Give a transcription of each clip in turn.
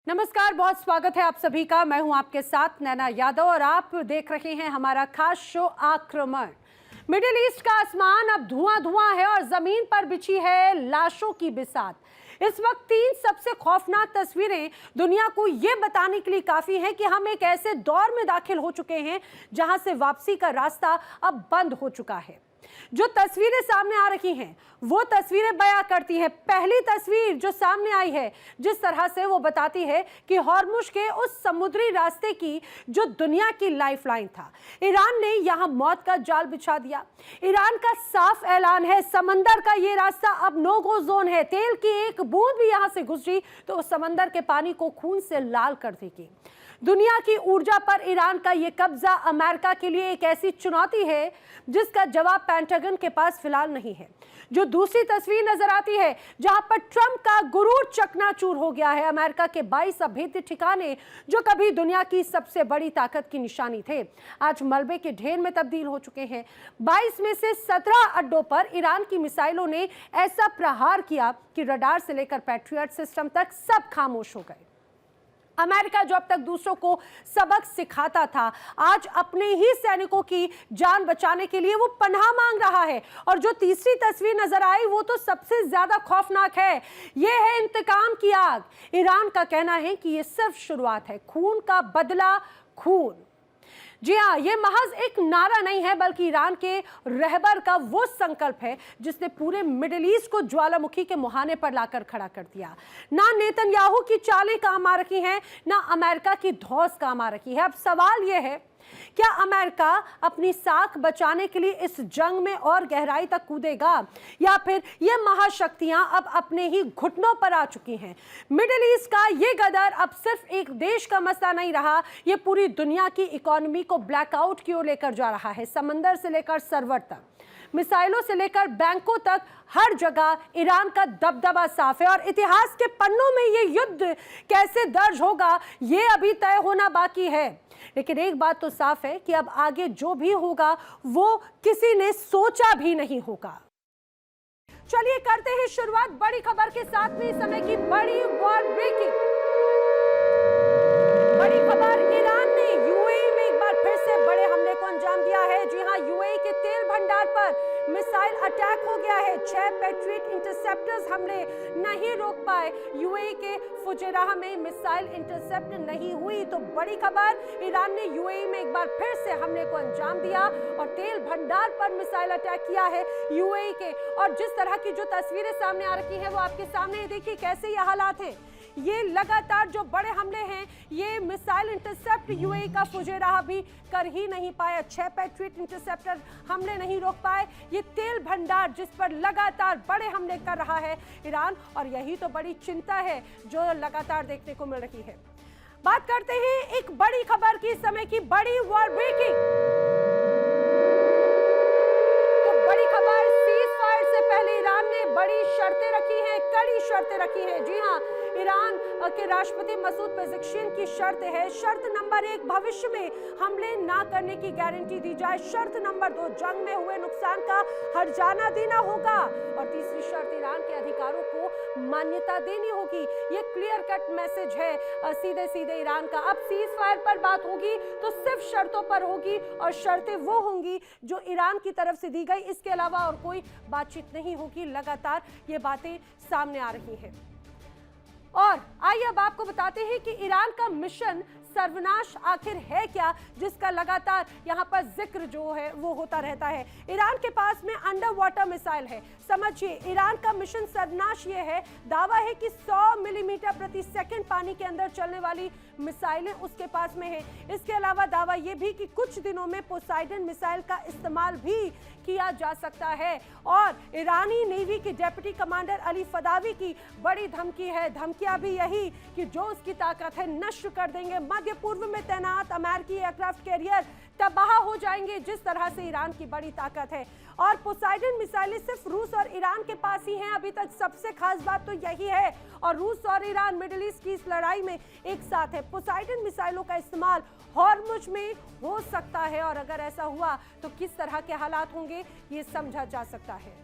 नमस्कार, बहुत स्वागत है आप सभी का। मैं हूं आपके साथ नैना यादव और आप देख रहे हैं हमारा खास शो आक्रमण। मिडिल ईस्ट का आसमान अब धुआं धुआं है और जमीन पर बिछी है लाशों की बिसात। इस वक्त तीन सबसे खौफनाक तस्वीरें दुनिया को यह बताने के लिए काफी हैं कि हम एक ऐसे दौर में दाखिल हो चुके हैं जहां से वापसी का रास्ता अब बंद हो चुका है। जो तस्वीरें सामने आ रही हैं वो तस्वीरें बयां करती हैं। पहली तस्वीर जो सामने आई है, जिस तरह से वो बताती है कि हॉर्मुज के उस समुद्री रास्ते की जो दुनिया की लाइफलाइन था, ईरान ने यहां मौत का जाल बिछा दिया। ईरान का साफ ऐलान है, समंदर का ये रास्ता अब नो गो जोन है। तेल की एक बूंद भी यहां से गुजरी तो उस समंदर के पानी को खून से लाल कर देगी। दुनिया की ऊर्जा पर ईरान का यह कब्जा अमेरिका के लिए एक ऐसी चुनौती है जिसका जवाब पेंटागन के पास फिलहाल नहीं है। जो दूसरी तस्वीर नजर आती है जहां पर ट्रंप का गुरूर चकनाचूर हो गया है। अमेरिका के 22 अभेद्य ठिकाने जो कभी दुनिया की सबसे बड़ी ताकत की निशानी थे, आज मलबे के ढेर में तब्दील हो चुके हैं। 22 में से 17 अड्डों पर ईरान की मिसाइलों ने ऐसा प्रहार किया कि रडार से लेकर पैट्रियट सिस्टम तक सब खामोश हो गए। अमेरिका जो अब तक दूसरों को सबक सिखाता था, आज अपने ही सैनिकों की जान बचाने के लिए वो पनाह मांग रहा है। और जो तीसरी तस्वीर नजर आई वो तो सबसे ज्यादा खौफनाक है। ये है इंतकाम की आग। ईरान का कहना है कि ये सिर्फ शुरुआत है, खून का बदला खून। जी हाँ, ये महज एक नारा नहीं है बल्कि ईरान के रहबर का वो संकल्प है जिसने पूरे मिडिल ईस्ट को ज्वालामुखी के मुहाने पर लाकर खड़ा कर दिया। ना नेतन्याहू की चालें काम आ रही हैं, ना अमेरिका की धौंस काम आ रही है। अब सवाल यह है, क्या अमेरिका अपनी साख बचाने के लिए इस जंग में और गहराई तक कूदेगा या फिर ये महाशक्तियां अब अपने ही घुटनों पर आ चुकी हैं? मिडिल ईस्ट का ये गदर अब सिर्फ एक देश का मसला नहीं रहा, ये पूरी दुनिया की इकोनॉमी को ब्लैकआउट की ओर लेकर जा रहा है। समंदर से लेकर सर्वर तक, मिसाइलों से लेकर बैंकों तक, हर जगह ईरान का दबदबा साफ है। और इतिहास के पन्नों में ये युद्ध कैसे दर्ज होगा ये अभी तय होना बाकी है। लेकिन एक बात तो साफ है कि अब आगे जो भी होगा वो किसी ने सोचा भी नहीं होगा। चलिए करते हैं शुरुआत बड़ी खबर के साथ में। इस समय की बड़ी वॉर ब्रेकिंग बड़ी खबर, ईरान ने यूएई में एक बार फिर से बड़े हमले को अंजाम दिया है। जी हां, यूएई के तेल भंडार पर मिसाइल अटैक हो गया है। 6 पैट्रियट इंटरसेप्टर्स हमले नहीं रोक पाए। यूएई के फुजैराह में मिसाइल इंटरसेप्ट नहीं हुई। तो बड़ी खबर, ईरान ने यूएई में एक बार फिर से हमले को अंजाम दिया और तेल भंडार पर मिसाइल अटैक किया है यूएई के। और जिस तरह की जो तस्वीरें सामने आ रही हैं वो आपके सामने, देखिए कैसे ये हालात हैं। ये लगातार जो बड़े हमले हैं, ये मिसाइल इंटरसेप्ट यूएई का फुजैराह भी कर ही नहीं पाया। 6 पैट्रियट इंटरसेप्टर हमले नहीं रोक पाए। ये तेल भंडार जिस पर लगातार बड़े हमले कर रहा है ईरान, और यही तो बड़ी चिंता है जो लगातार देखने को मिल रही है। बात करते हैं एक बड़ी खबर की, समय की बड़ी वॉर ब्रेकिंग। तो बड़ी खबर, सीज फायर से पहले ईरान ने बड़ी शर्तें रखी हैं, कड़ी शर्तें रखी हैं। जी हाँ, ईरान के राष्ट्रपति मसूद पेज़ेश्कियान की शर्त है। शर्त नंबर 1, भविष्य में हमले ना करने की गारंटी दी जाए। शर्त नंबर 2, जंग में हुए नुकसान का हर्जाना देना होगा। और तीसरी शर्त, ईरान के अधिकारों को मान्यता देनी होगी। ये क्लियर कट मैसेज है सीधे सीधे ईरान का। अब सीज फायर पर बात होगी तो सिर्फ शर्तों पर होगी और शर्तें वो होंगी जो ईरान की तरफ से दी गई, इसके अलावा और कोई बातचीत नहीं होगी। लगातार ये बातें सामने आ रही हैं। और आइए अब आपको बताते हैं कि ईरान का मिशन सर्वनाश आखिर है क्या, जिसका लगातार यहां पर जिक्र जो है वो होता रहता है। ईरान के पास में अंडर वाटर मिसाइल है। समझिए, ईरान का मिशन सर्वनाश ये है, दावा है कि 100 मिलीमीटर प्रति सेकंड पानी के अंदर चलने वाली मिसाइलें उसके पास में है। इसके अलावा दावा ये भी कि कुछ दिनों में पोसाइडन मिसाइल का इस्तेमाल भी किया जा सकता है। और ईरानी नेवी के डिप्टी कमांडर अली फदावी की बड़ी धमकी है, धमकियां भी यही कि जो उसकी ताकत है नष्ट कर देंगे। मध्य पूर्व में तैनात अमेरिकी एयरक्राफ्ट कैरियर तबाह हो जाएंगे, जिस तरह से ईरान की बड़ी ताकत है। और पोसाइडन मिसाइलें सिर्फ रूस और ईरान के पास ही हैं अभी तक। सबसे खास बात तो यही है। और रूस और ईरान मिडिल ईस्ट की इस लड़ाई में एक साथ है। पोसाइडन मिसाइलों का इस्तेमाल हॉर्मुज में हो सकता है और अगर ऐसा हुआ तो किस तरह के हालात होंगे ये समझा जा सकता है।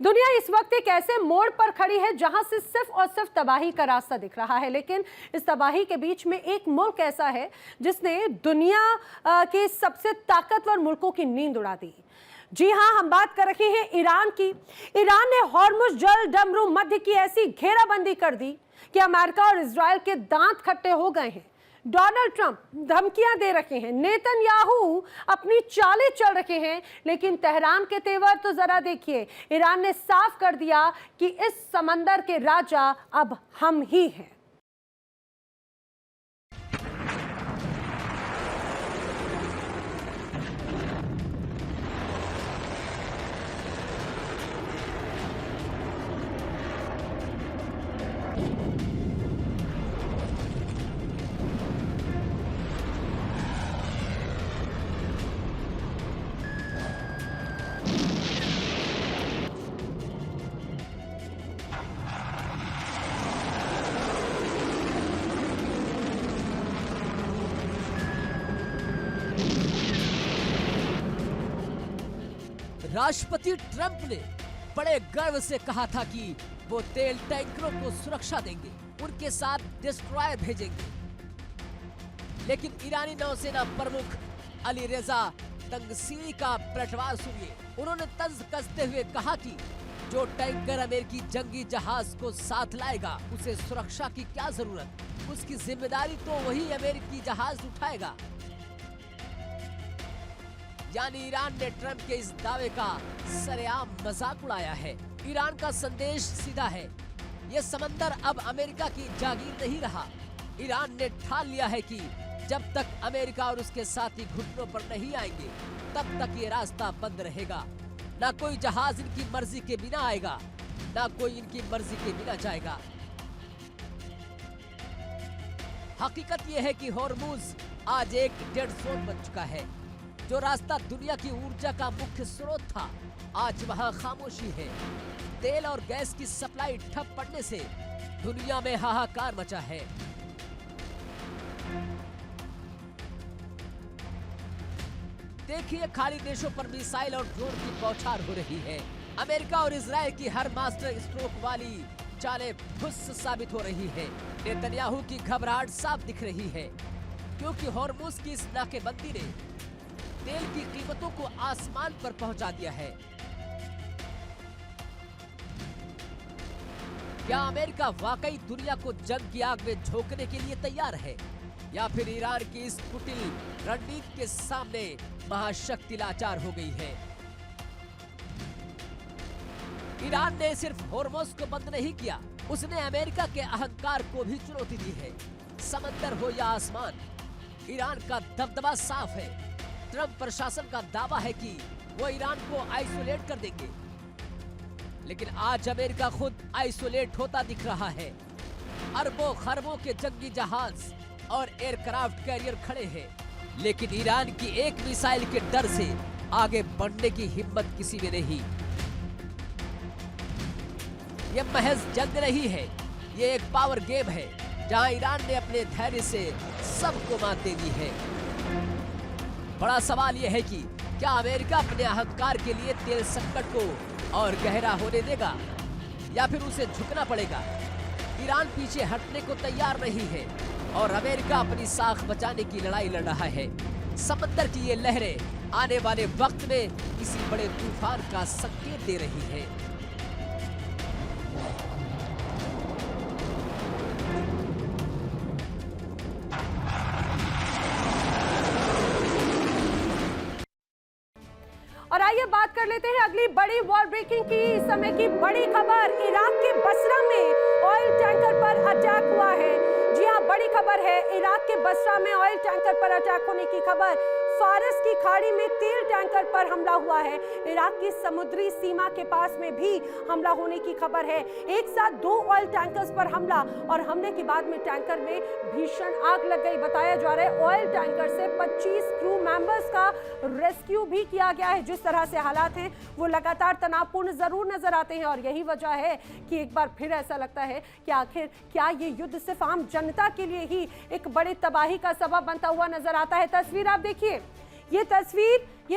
दुनिया इस वक्त एक ऐसे मोड़ पर खड़ी है जहां से सिर्फ और सिर्फ तबाही का रास्ता दिख रहा है, लेकिन इस तबाही के बीच में एक मुल्क ऐसा है जिसने दुनिया के सबसे ताकतवर मुल्कों की नींद उड़ा दी। जी हां, हम बात कर रहे हैं ईरान की। ईरान ने हॉर्मुज़ जल डमरू मध्य की ऐसी घेराबंदी कर दी कि अमेरिका और इजराइल के दांत खट्टे हो गए हैं। डोनाल्ड ट्रंप धमकियां दे रखे हैं, नेतन्याहू अपनी चालें चल रहे हैं, लेकिन तेहरान के तेवर तो जरा देखिए। ईरान ने साफ कर दिया कि इस समंदर के राजा अब हम ही हैं। राष्ट्रपति ट्रंप ने बड़े गर्व से कहा था कि वो तेल टैंकरों को सुरक्षा देंगे, उनके साथ डिस्ट्रॉयर भेजेंगे। लेकिन ईरानी नौसेना प्रमुख अली रेजा तंगसीरी का पलटवार सुनिए। उन्होंने तंज कसते हुए कहा कि जो टैंकर अमेरिकी जंगी जहाज को साथ लाएगा उसे सुरक्षा की क्या जरूरत, उसकी जिम्मेदारी तो वही अमेरिकी जहाज उठाएगा। यानी ईरान ने ट्रंप के इस दावे का सरेआम मजाक उड़ाया है। ईरान का संदेश सीधा है, ये समंदर अब अमेरिका की जागीर नहीं रहा। ईरान ने ठान लिया है कि जब तक अमेरिका और उसके साथी घुटनों पर नहीं आएंगे तब तक ये रास्ता बंद रहेगा। ना कोई जहाज इनकी मर्जी के बिना आएगा, ना कोई इनकी मर्जी के बिना जाएगा। हकीकत यह है कि हॉर्मुज़ आज एक डेड जोन बन चुका है। जो रास्ता दुनिया की ऊर्जा का मुख्य स्रोत था, आज वहां खामोशी है। तेल और गैस की सप्लाई ठप पड़ने से दुनिया में हाहाकार मचा है। देखिए, खाड़ी देशों पर मिसाइल और ड्रोन की बौछार हो रही है। अमेरिका और इजराइल की हर मास्टर स्ट्रोक वाली चालें फुस साबित हो रही है। नेतन्याहू की घबराहट साफ दिख रही है, क्योंकि हॉर्मुज़ की इस नाकेबंदी ने तेल की कीमतों को आसमान पर पहुंचा दिया है। क्या अमेरिका वाकई दुनिया को जंग की आग में झोंकने के लिए तैयार है, या फिर ईरान की इस कुटिल रणनीति के सामने महाशक्ति लाचार हो गई है? ईरान ने सिर्फ हॉर्मुज़ को बंद नहीं किया, उसने अमेरिका के अहंकार को भी चुनौती दी है। समंदर हो या आसमान, ईरान का दबदबा साफ है। ट्रंप प्रशासन का दावा है कि वो ईरान को आइसोलेट कर देंगे, लेकिन आज अमेरिका खुद आइसोलेट होता दिख रहा है। अरबों खरबों के जंगी जहाज और एयरक्राफ्ट कैरियर खड़े हैं, लेकिन ईरान की एक मिसाइल के डर से आगे बढ़ने की हिम्मत किसी में नहीं। ये महज जंग नहीं है, ये एक पावर गेम है जहां ईरान ने अपने धैर्य से सबको मात दे दी है। बड़ा सवाल यह है कि क्या अमेरिका अपने अहंकार के लिए तेल संकट को और गहरा होने देगा, या फिर उसे झुकना पड़ेगा? ईरान पीछे हटने को तैयार नहीं है और अमेरिका अपनी साख बचाने की लड़ाई लड़ रहा है। समंदर की ये लहरें आने वाले वक्त में किसी बड़े तूफान का संकेत दे रही है। और आइए बात कर लेते हैं अगली बड़ी वॉर ब्रेकिंग की। इस समय की बड़ी खबर, इराक के बसरा में ऑयल टैंकर पर अटैक हुआ है। जी हां, बड़ी खबर है, इराक के बसरा में ऑयल टैंकर पर अटैक होने की खबर। फारस की खाड़ी में तेल टैंकर पर हमला हुआ है। इराक की समुद्री सीमा के पास में भी हमला होने की खबर है। एक साथ 2 ऑयल टैंकर्स पर हमला, और हमले के बाद में टैंकर में भीषण आग लग गई। बताया जा रहा है ऑयल टैंकर से 25 क्रू मेंबर्स का रेस्क्यू भी किया गया है। जिस तरह से हालात हैं वो लगातार तनावपूर्ण जरूर नजर आते हैं, और यही वजह है कि एक बार फिर ऐसा लगता है कि आखिर क्या ये युद्ध सिर्फ आम जनता के लिए ही एक बड़ी तबाही का सबब बनता हुआ नजर आता है। तस्वीर आप देखिए, ये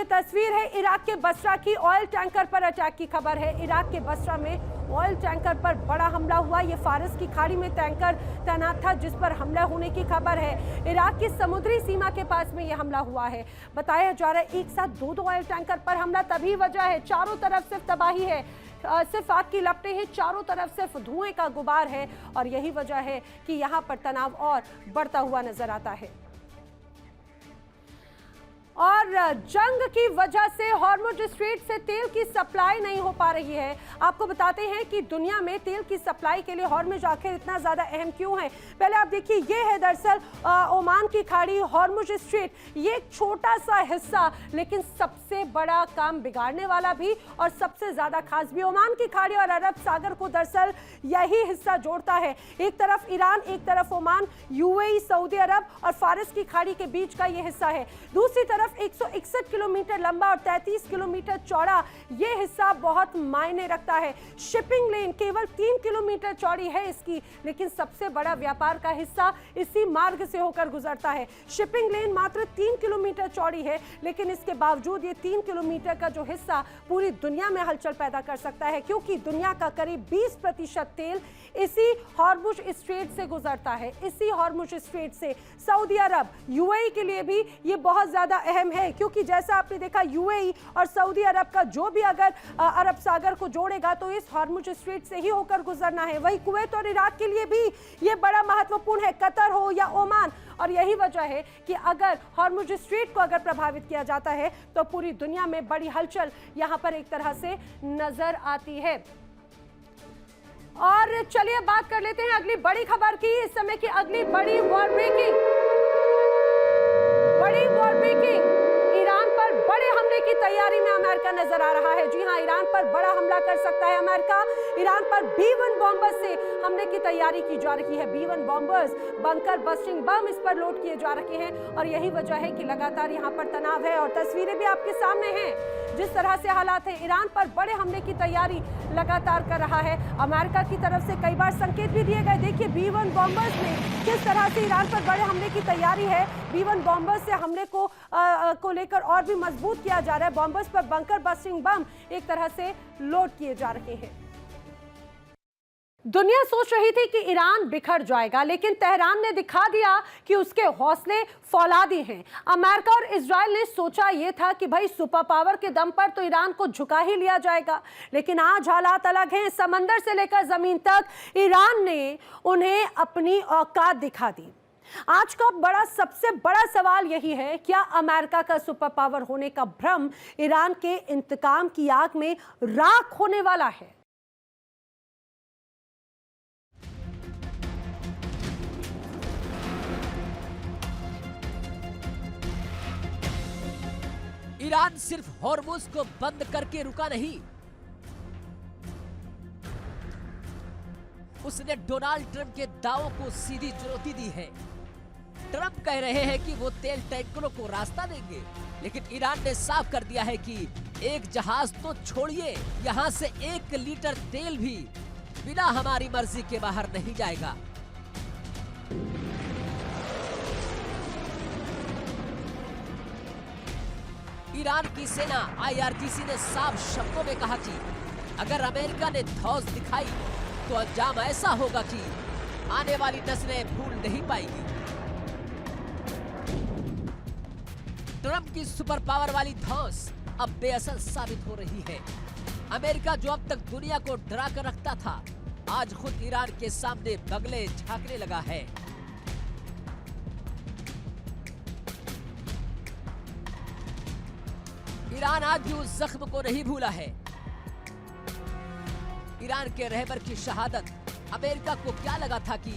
तस्वीर है इराक के बसरा की। ऑयल टैंकर पर अटैक की खबर है। इराक के बसरा में ऑयल टैंकर पर बड़ा हमला हुआ। ये फारस की खाड़ी में टैंकर तैनात था जिस पर हमला होने की खबर है। इराक की समुद्री सीमा के पास में ये हमला हुआ है। बताया जा रहा है एक साथ दो ऑयल टैंकर पर हमला, तभी वजह है चारों तरफ सिर्फ तबाही है, सिर्फ आग की लपटें हैं, चारों तरफ सिर्फ धुएं का गुबार है और यही वजह है कि यहाँ पर तनाव और बढ़ता हुआ नजर आता है। और जंग की वजह से हॉर्मुज स्ट्रेट से तेल की सप्लाई नहीं हो पा रही है। आपको बताते हैं कि दुनिया में तेल की सप्लाई के लिए हॉर्मुज आखिर इतना ज्यादा अहम क्यों है। पहले आप देखिए, ये है दरअसल ओमान की खाड़ी, हॉर्मुज स्ट्रेट। ये एक छोटा सा हिस्सा लेकिन सबसे बड़ा काम बिगाड़ने वाला भी और सबसे ज्यादा खास भी। ओमान की खाड़ी और अरब सागर को दरअसल यही हिस्सा जोड़ता है। एक तरफ ईरान, एक तरफ ओमान, यूएई, सऊदी अरब और फारस की खाड़ी के बीच का ये हिस्सा है। दूसरी तरफ 161 किलोमीटर लंबा और 33 किलोमीटर चौड़ा ये हिस्सा बहुत मायने रखता है। शिपिंग लेन केवल 3 किलोमीटर चौड़ी है इसकी, लेकिन सबसे बड़ा व्यापार का हिस्सा इसी मार्ग से होकर गुजरता है। शिपिंग लेन मात्र 3 किलोमीटर चौड़ी है, लेकिन इसके बावजूद ये 3 किलोमीटर का जो हिस्सा पूरी दुनिया में हलचल पैदा कर सकता है, क्योंकि दुनिया का करीब 20% तेल इसी हॉर्मुज स्ट्रेट से गुजरता है। इसी हॉर्मुज स्ट्रेट से सऊदी अरब, यूएई के लिए भी ये बहुत ज्यादा अहम है, क्योंकि जैसा आपने देखा यूएई और सऊदी अरब का जो भी अगर अरब सागर को जोड़ेगा तो इस हॉर्मुज स्ट्रेट से ही होकर गुजरना है। वही कुवैत और इराक के लिए भी ये बड़ा महत्वपूर्ण है, कतर हो या ओमान। और यही वजह है कि अगर हॉर्मुज स्ट्रेट को अगर प्रभावित किया जाता है तो पूरी दुनिया में बड़ी हलचल यहां पर एक तरह से नजर आती है। और चलिए बात कर लेते हैं अगली बड़ी खबर की। इस समय की अगली बड़ी वॉर ब्रेकिंग ईरान पर बड़े हमले की तैयारी में अमेरिका नजर आ रहा है। जी हां, ईरान पर बड़ा हमला कर सकता है अमेरिका। ईरान पर B-1 बॉम्बर्स से हमले की तैयारी की जा रही है। B-1 बॉम्बर्स, बंकर बस्टिंग बम इस पर लोड किए जा रहे हैं और यही वजह है कि लगातार यहां पर तनाव है और तस्वीरें भी आपके सामने हैं। जिस तरह से हालात हैं, ईरान पर बड़े हमले की तैयारी लगातार कर रहा है। अमेरिका की तरफ से कई बार संकेत भी दिए गए। देखिए B-1 बॉम्बर्स में किस तरह से ईरान पर बड़े हमले की तैयारी है। B-1 बॉम्बर्स से हमले को लेकर और भी मजबूत किया जा रहा है। बॉम्बर्स पर बंकर बस्टिंग बम एक तरह से लोड किए जा रहे हैं। दुनिया सोच रही थी कि ईरान बिखर जाएगा, लेकिन तेहरान ने दिखा दिया कि उसके हौसले फौलादी हैं। अमेरिका और इजराइल ने सोचा यह था कि भाई सुपर पावर के दम पर तो ईरान को झुका ही लिया जाएगा, लेकिन आज हालात अलग हैं। समंदर से लेकर जमीन तक ईरान ने उन्हें अपनी औकात दिखा दी। आज का सबसे बड़ा सवाल यही है, क्या अमेरिका का सुपर पावर होने का भ्रम ईरान के इंतकाम की आग में राख होने वाला है? ईरान सिर्फ हॉर्मुज को बंद करके रुका नहीं, उसने डोनाल्ड ट्रंप के दावों को सीधी चुनौती दी है। ट्रंप कह रहे हैं कि वो तेल टैंकरों को रास्ता देंगे, लेकिन ईरान ने साफ कर दिया है कि एक जहाज तो छोड़िए, यहां से 1 लीटर तेल भी बिना हमारी मर्जी के बाहर नहीं जाएगा। ईरान की सेना IRGC ने साफ शब्दों में कहा कि अगर अमेरिका ने धौंस दिखाई तो अंजाम ऐसा होगा कि आने वाली नस्लें भूल नहीं पाएंगी। ट्रंप की सुपर पावर वाली धौंस अब बेअसर साबित हो रही है। अमेरिका जो अब तक दुनिया को डरा कर रखता था, आज खुद ईरान के सामने बगले झांकने लगा है। ईरान आज भी उस जख्म को नहीं भूला है। ईरान के रहबर की शहादत, अमेरिका को क्या लगा था कि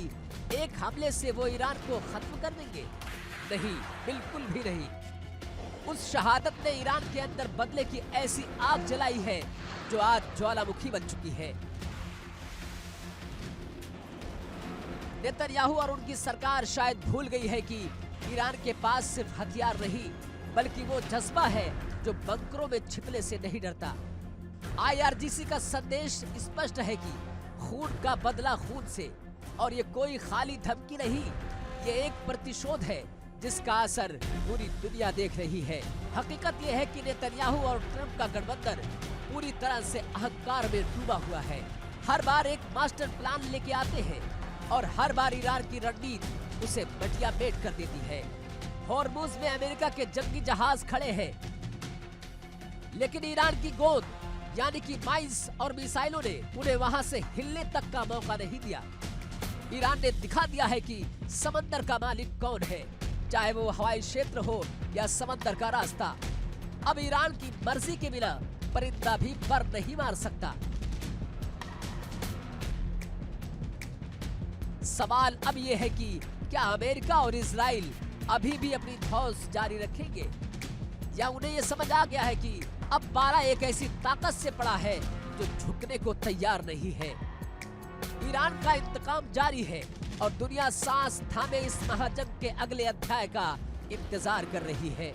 एक हमले से वो ईरान को खत्म कर देंगे? नहीं, बिल्कुल भी नहीं। उस शहादत ने ईरान के अंदर बदले की ऐसी आग जलाई है जो आज ज्वालामुखी बन चुकी है। नेतन्याहू और उनकी सरकार शायद भूल गई है कि ईरान के पास सिर्फ हथियार नहीं, बल्कि वो जज्बा है जो बंकरों में छिपने से नहीं डरता। IRGC का संदेश स्पष्ट है कि खून का बदला खून से, और ये कोई खाली धमकी नहीं, ये एक प्रतिशोध है जिसका असर पूरी दुनिया देख रही है। हकीकत यह है कि नेतन्याहू और ट्रंप का गठबंधन पूरी तरह से अहंकार में डूबा हुआ है। हर बार एक मास्टर प्लान लेके आते हैं और हर बार ईरान की रणनीति उसे बटिया बेट कर देती है। हॉर्मुज में अमेरिका के जंगी जहाज खड़े हैं, लेकिन ईरान की गोद यानी कि माइंस और मिसाइलों ने उन्हें वहां से हिलने तक का मौका नहीं दिया। ईरान ने दिखा दिया है कि समंदर का मालिक कौन है, चाहे वो हवाई क्षेत्र हो या समंदर का रास्ता। अब ईरान की मर्जी के बिना परिंदा भी पर नहीं मार सकता। सवाल अब यह है कि क्या अमेरिका और इजराइल अभी भी अपनी धौंस जारी रखेंगे, या उन्हें यह समझ आ गया है कि अब 12 एक ऐसी ताकत से पड़ा है जो झुकने को तैयार नहीं है। ईरान का इंतकाम जारी है और दुनिया सांस थामे इस महाजंग के अगले अध्याय का इंतजार कर रही है।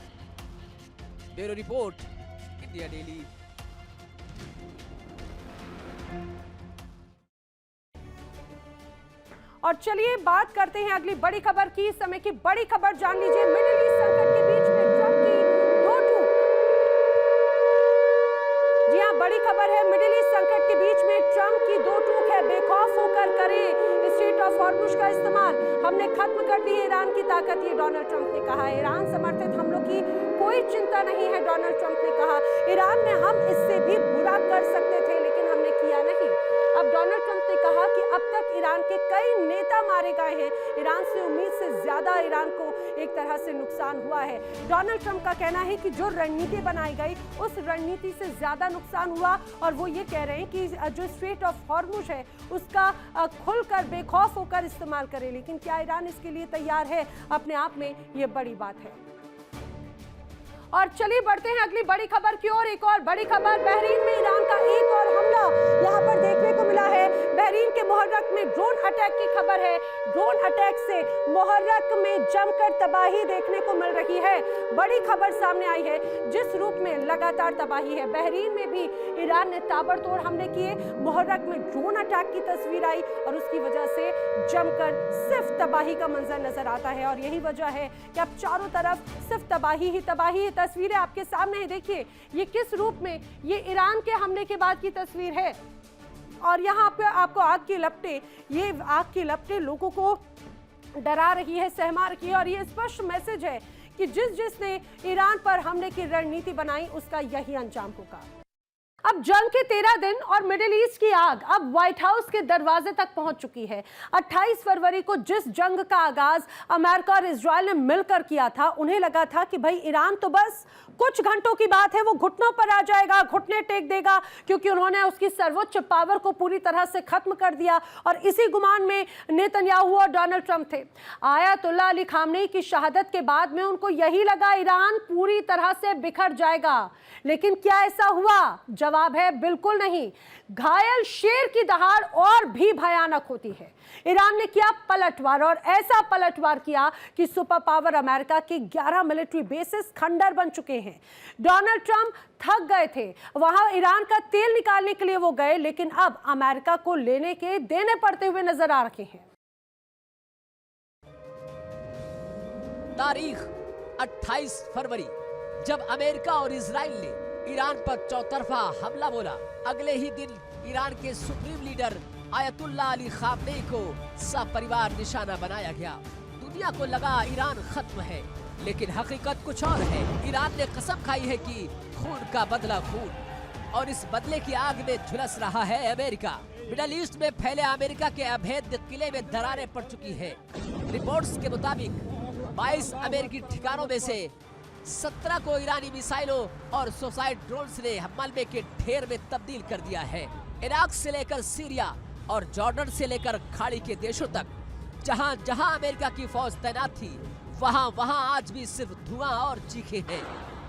Bureau report, India daily. और चलिए बात करते हैं अगली बड़ी खबर की। इस समय की बड़ी खबर जान लीजिए। मिडिल ईस्ट संकट के बीच में ट्रंप की दो टूक। जी हां, बड़ी खबर है। मिडिल ईस्ट संकट के बीच में ट्रंप की दो टूक है। बेखौफ होकर करें स्ट्रेट ऑफ हॉर्मुज का इस्तेमाल। हमने खत्म कर दी है ईरान की ताकत, ये डोनाल्ड ट्रंप ने कहा। ईरान समर्थित हमलों की कोई चिंता नहीं है, डोनाल्ड ट्रंप ने कहा। ईरान में हम इससे भी बुरा कर सकते थे, लेकिन हमने किया नहीं। अब डोनाल्ड ट्रंप ने कहा कि अब तक ईरान के कई नेता मारे गए हैं। ईरान से उम्मीद से ज्यादा ईरान को एक तरह से नुकसान हुआ है। डोनाल्ड ट्रंप का कहना है कि जो रणनीति बनाई गई उस रणनीति से ज्यादा नुकसान हुआ, और वो ये कह रहे हैं कि जो स्ट्रेट ऑफ हॉर्मुज है उसका खुलकर बेखौफ होकर इस्तेमाल करें। लेकिन क्या ईरान इसके लिए तैयार है? अपने आप में ये बड़ी बात है। और चलिए बढ़ते हैं अगली बड़ी खबर की ओर। एक और बड़ी खबर, बहरीन में ईरान का एक और हमला यहां पर देखने को मिला है। बहरीन के मुहर्रक में ड्रोन अटैक की खबर है। ड्रोन अटैक से मुहर्रक में जमकर तबाही देखने को मिल रही है। बड़ी खबर सामने आई है, जिस रूप में लगातार तबाही है। बहरीन में भी ईरान ने ताबड़तोड़ हमले किए। मुहर्रक में ड्रोन अटैक की तस्वीर आई और उसकी वजह से जमकर सिर्फ तबाही का मंजर नजर आता है। और यही वजह है कि अब चारों तरफ सिर्फ तबाही ही तबाही। तस्वीरें आपके सामने है, देखिए ये किस रूप में, ये ईरान के हमले के बाद की तस्वीर है। और यहाँ पे आपको आग की लपटें, ये आग की लपटें लोगों को डरा रही है, सहमा रही है। और ये स्पष्ट मैसेज है कि जिसने ईरान पर हमले की रणनीति बनाई उसका यही अंजाम होगा। अब जंग के 13 दिन और मिडिल ईस्ट की आग अब व्हाइट हाउस के दरवाजे तक पहुंच चुकी है। 28 फरवरी को जिस जंग का आगाज अमेरिका और इजराइल ने मिलकर किया था, उन्हें लगा था कि भाई ईरान तो बस कुछ घंटों की बात है, वो घुटनों पर आ जाएगा, घुटने टेक देगा, क्योंकि उन्होंने उसकी सर्वोच्च पावर को पूरी तरह से खत्म कर दिया। और इसी गुमान में नेतन्याहू और डोनाल्ड ट्रंप थे। आयतुल्लाह अली खामनेई की शहादत के बाद में उनको यही लगा ईरान पूरी तरह से बिखर जाएगा। लेकिन क्या ऐसा हुआ? जवाब है बिल्कुल नहीं। घायल शेर की दहाड़ और भी भयानक होती है। ईरान ने किया पलटवार, और ऐसा पलटवार किया कि सुपर पावर अमेरिका के 11 मिलिट्री बेसेस खंडर बन चुके हैं। डोनाल्ड ट्रंप थक गए थे, वहां ईरान का तेल निकालने के लिए वो गए, लेकिन अब अमेरिका को लेने के देने पड़ते हुए नजर आ रहे हैं। तारीख 28 फरवरी, जब अमेरिका और इजराइल ने ईरान पर चौतरफा हमला बोला, अगले ही दिन ईरान के supreme leader Ayatollah Ali Khamenei को सपरिवार निशाना बनाया गया। दुनिया को लगा ईरान खत्म है, लेकिन हकीकत कुछ और है। ईरान ने कसम खाई है कि खून का बदला खून, और इस बदले की आग में झुलस रहा है अमेरिका। मिडल ईस्ट में फैले अमेरिका के अभेद्य किले में दरारें पड़ चुकी है। रिपोर्ट्स के मुताबिक 22 अमेरिकी ठिकानों में से 17 को ईरानी मिसाइलों और सुसाइड ड्रोन्स ने मलबे के ढेर में तब्दील कर दिया है। इराक से लेकर सीरिया और जॉर्डन से लेकर खाड़ी के देशों तक, जहां जहां अमेरिका की फौज तैनात थी, वहां वहां आज भी सिर्फ धुआं और चीखें हैं।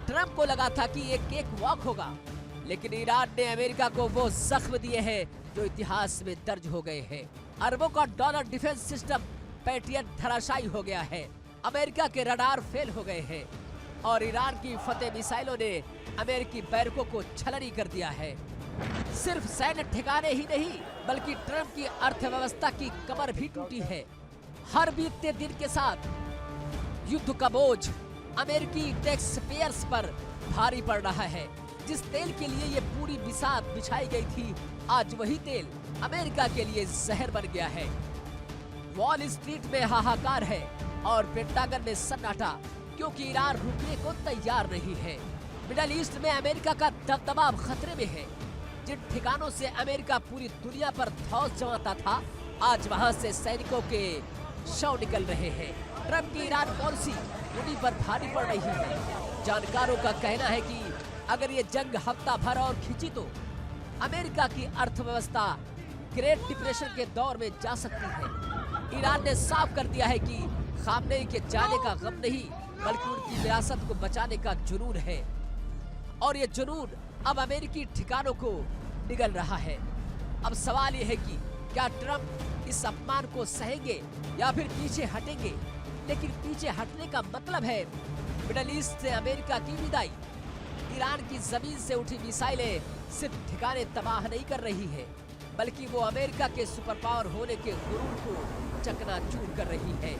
ट्रंप को लगा था कि एक केक वॉक होगा, लेकिन ईरान ने अमेरिका को वो जख्म दिए हैं जो इतिहास में दर्ज हो गए हैं। अरबों का डॉलर डिफेंस सिस्टम पैट्रियट धराशायी हो गया है। अमेरिका के रडार फेल हो गए हैं और ईरान की फतेह मिसाइलों ने अमेरिकी बैरकों को छलनी कर दिया है। सिर्फ सैन्य ठिकाने ही नहीं, बल्कि ट्रंप की अर्थव्यवस्था की कमर भी टूटी है। हर बीतते दिन के साथ युद्ध का बोझ अमेरिकी टैक्स पेयर्स पर भारी पड़ रहा है। जिस तेल के लिए ये पूरी बिसात बिछाई गई थी, आज वही तेल अमेरिका के लिए जहर बन गया है। वॉल स्ट्रीट में हाहाकार है और पेंटागन में सन्नाटा, क्योंकि ईरान रुकने को तैयार नहीं है। मिडल ईस्ट में अमेरिका का दबदबा अब खतरे में है। जिन ठिकानों से अमेरिका पूरी दुनिया पर धौंस जमाता था, आज वहां से सैनिकों के शव निकल रहे हैं। ट्रंप की ईरान पॉलिसी उन्हीं पर भारी पड़ रही है। जानकारों का कहना है कि अगर ये जंग हफ्ता भर और खिंची तो अमेरिका की अर्थव्यवस्था ग्रेट डिप्रेशन के दौर में जा सकती है। ईरान ने साफ कर दिया है कि खामनेई के जाने का गम नहीं, बल्कि उनकी विरासत को बचाने का जुनून है। और ये जुनून अब अमेरिकी ठिकानों को निगल रहा है। अब सवाल ये है कि क्या ट्रंप इस अपमान को सहेंगे या फिर पीछे हटेंगे। लेकिन पीछे हटने का मतलब है मिडल ईस्ट से अमेरिका की विदाई। ईरान की जमीन से उठी मिसाइलें सिर्फ ठिकाने तबाह नहीं कर रही है, बल्कि वो अमेरिका के सुपर पावर होने के गुरूर को चकनाचूर कर रही है।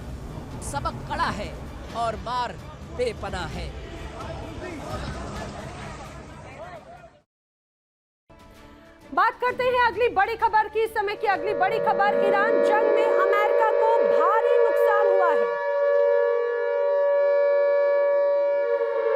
सबक कड़ा है और मार बेपनाह है। बात करते हैं अगली बड़ी खबर की। इस समय की अगली बड़ी खबर, ईरान जंग में अमेरिका को भारी नुकसान हुआ है।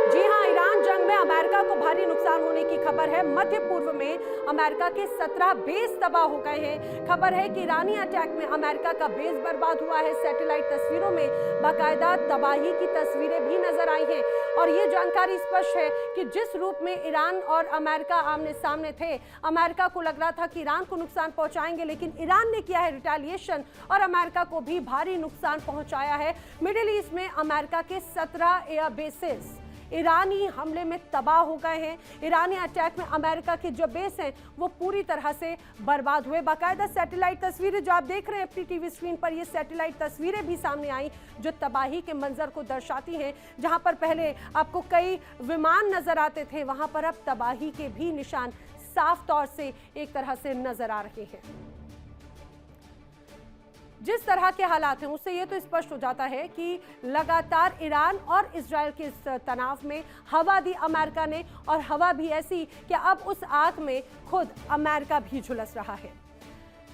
जी हां, ईरान जंग में अमेरिका को भारी नुकसान होने की खबर है। मध्य पूर्व में अमेरिका के 17 बेस तबाह हो गए हैं। खबर है कि ईरानी अटैक में अमेरिका का बेस बर्बाद हुआ है। सैटेलाइट तस्वीरों में बाकायदा तबाही की तस्वीरें भी नजर आई हैं और ये जानकारी स्पष्ट है कि जिस रूप में ईरान और अमेरिका आमने सामने थे, अमेरिका को लग रहा था कि ईरान को नुकसान पहुंचाएंगे, लेकिन ईरान ने किया है रिटेलिएशन और अमेरिका को भी भारी नुकसान पहुंचाया है। मिडिल ईस्ट में अमेरिका के 17 एयर बेसेस ईरानी हमले में तबाह हो गए हैं। ईरानी अटैक में अमेरिका के जो बेस हैं वो पूरी तरह से बर्बाद हुए। बाकायदा सैटेलाइट तस्वीरें जो आप देख रहे हैं अपनी टीवी स्क्रीन पर, ये सैटेलाइट तस्वीरें भी सामने आई जो तबाही के मंजर को दर्शाती हैं। जहां पर पहले आपको कई विमान नजर आते थे, वहां पर अब तबाही के भी निशान साफ तौर से एक तरह से नजर आ रहे हैं। जिस तरह के हालात हैं उससे ये तो स्पष्ट हो जाता है कि लगातार ईरान और इजराइल के इस तनाव में हवा दी अमेरिका ने, और हवा भी ऐसी कि अब उस आग में खुद अमेरिका भी झुलस रहा है।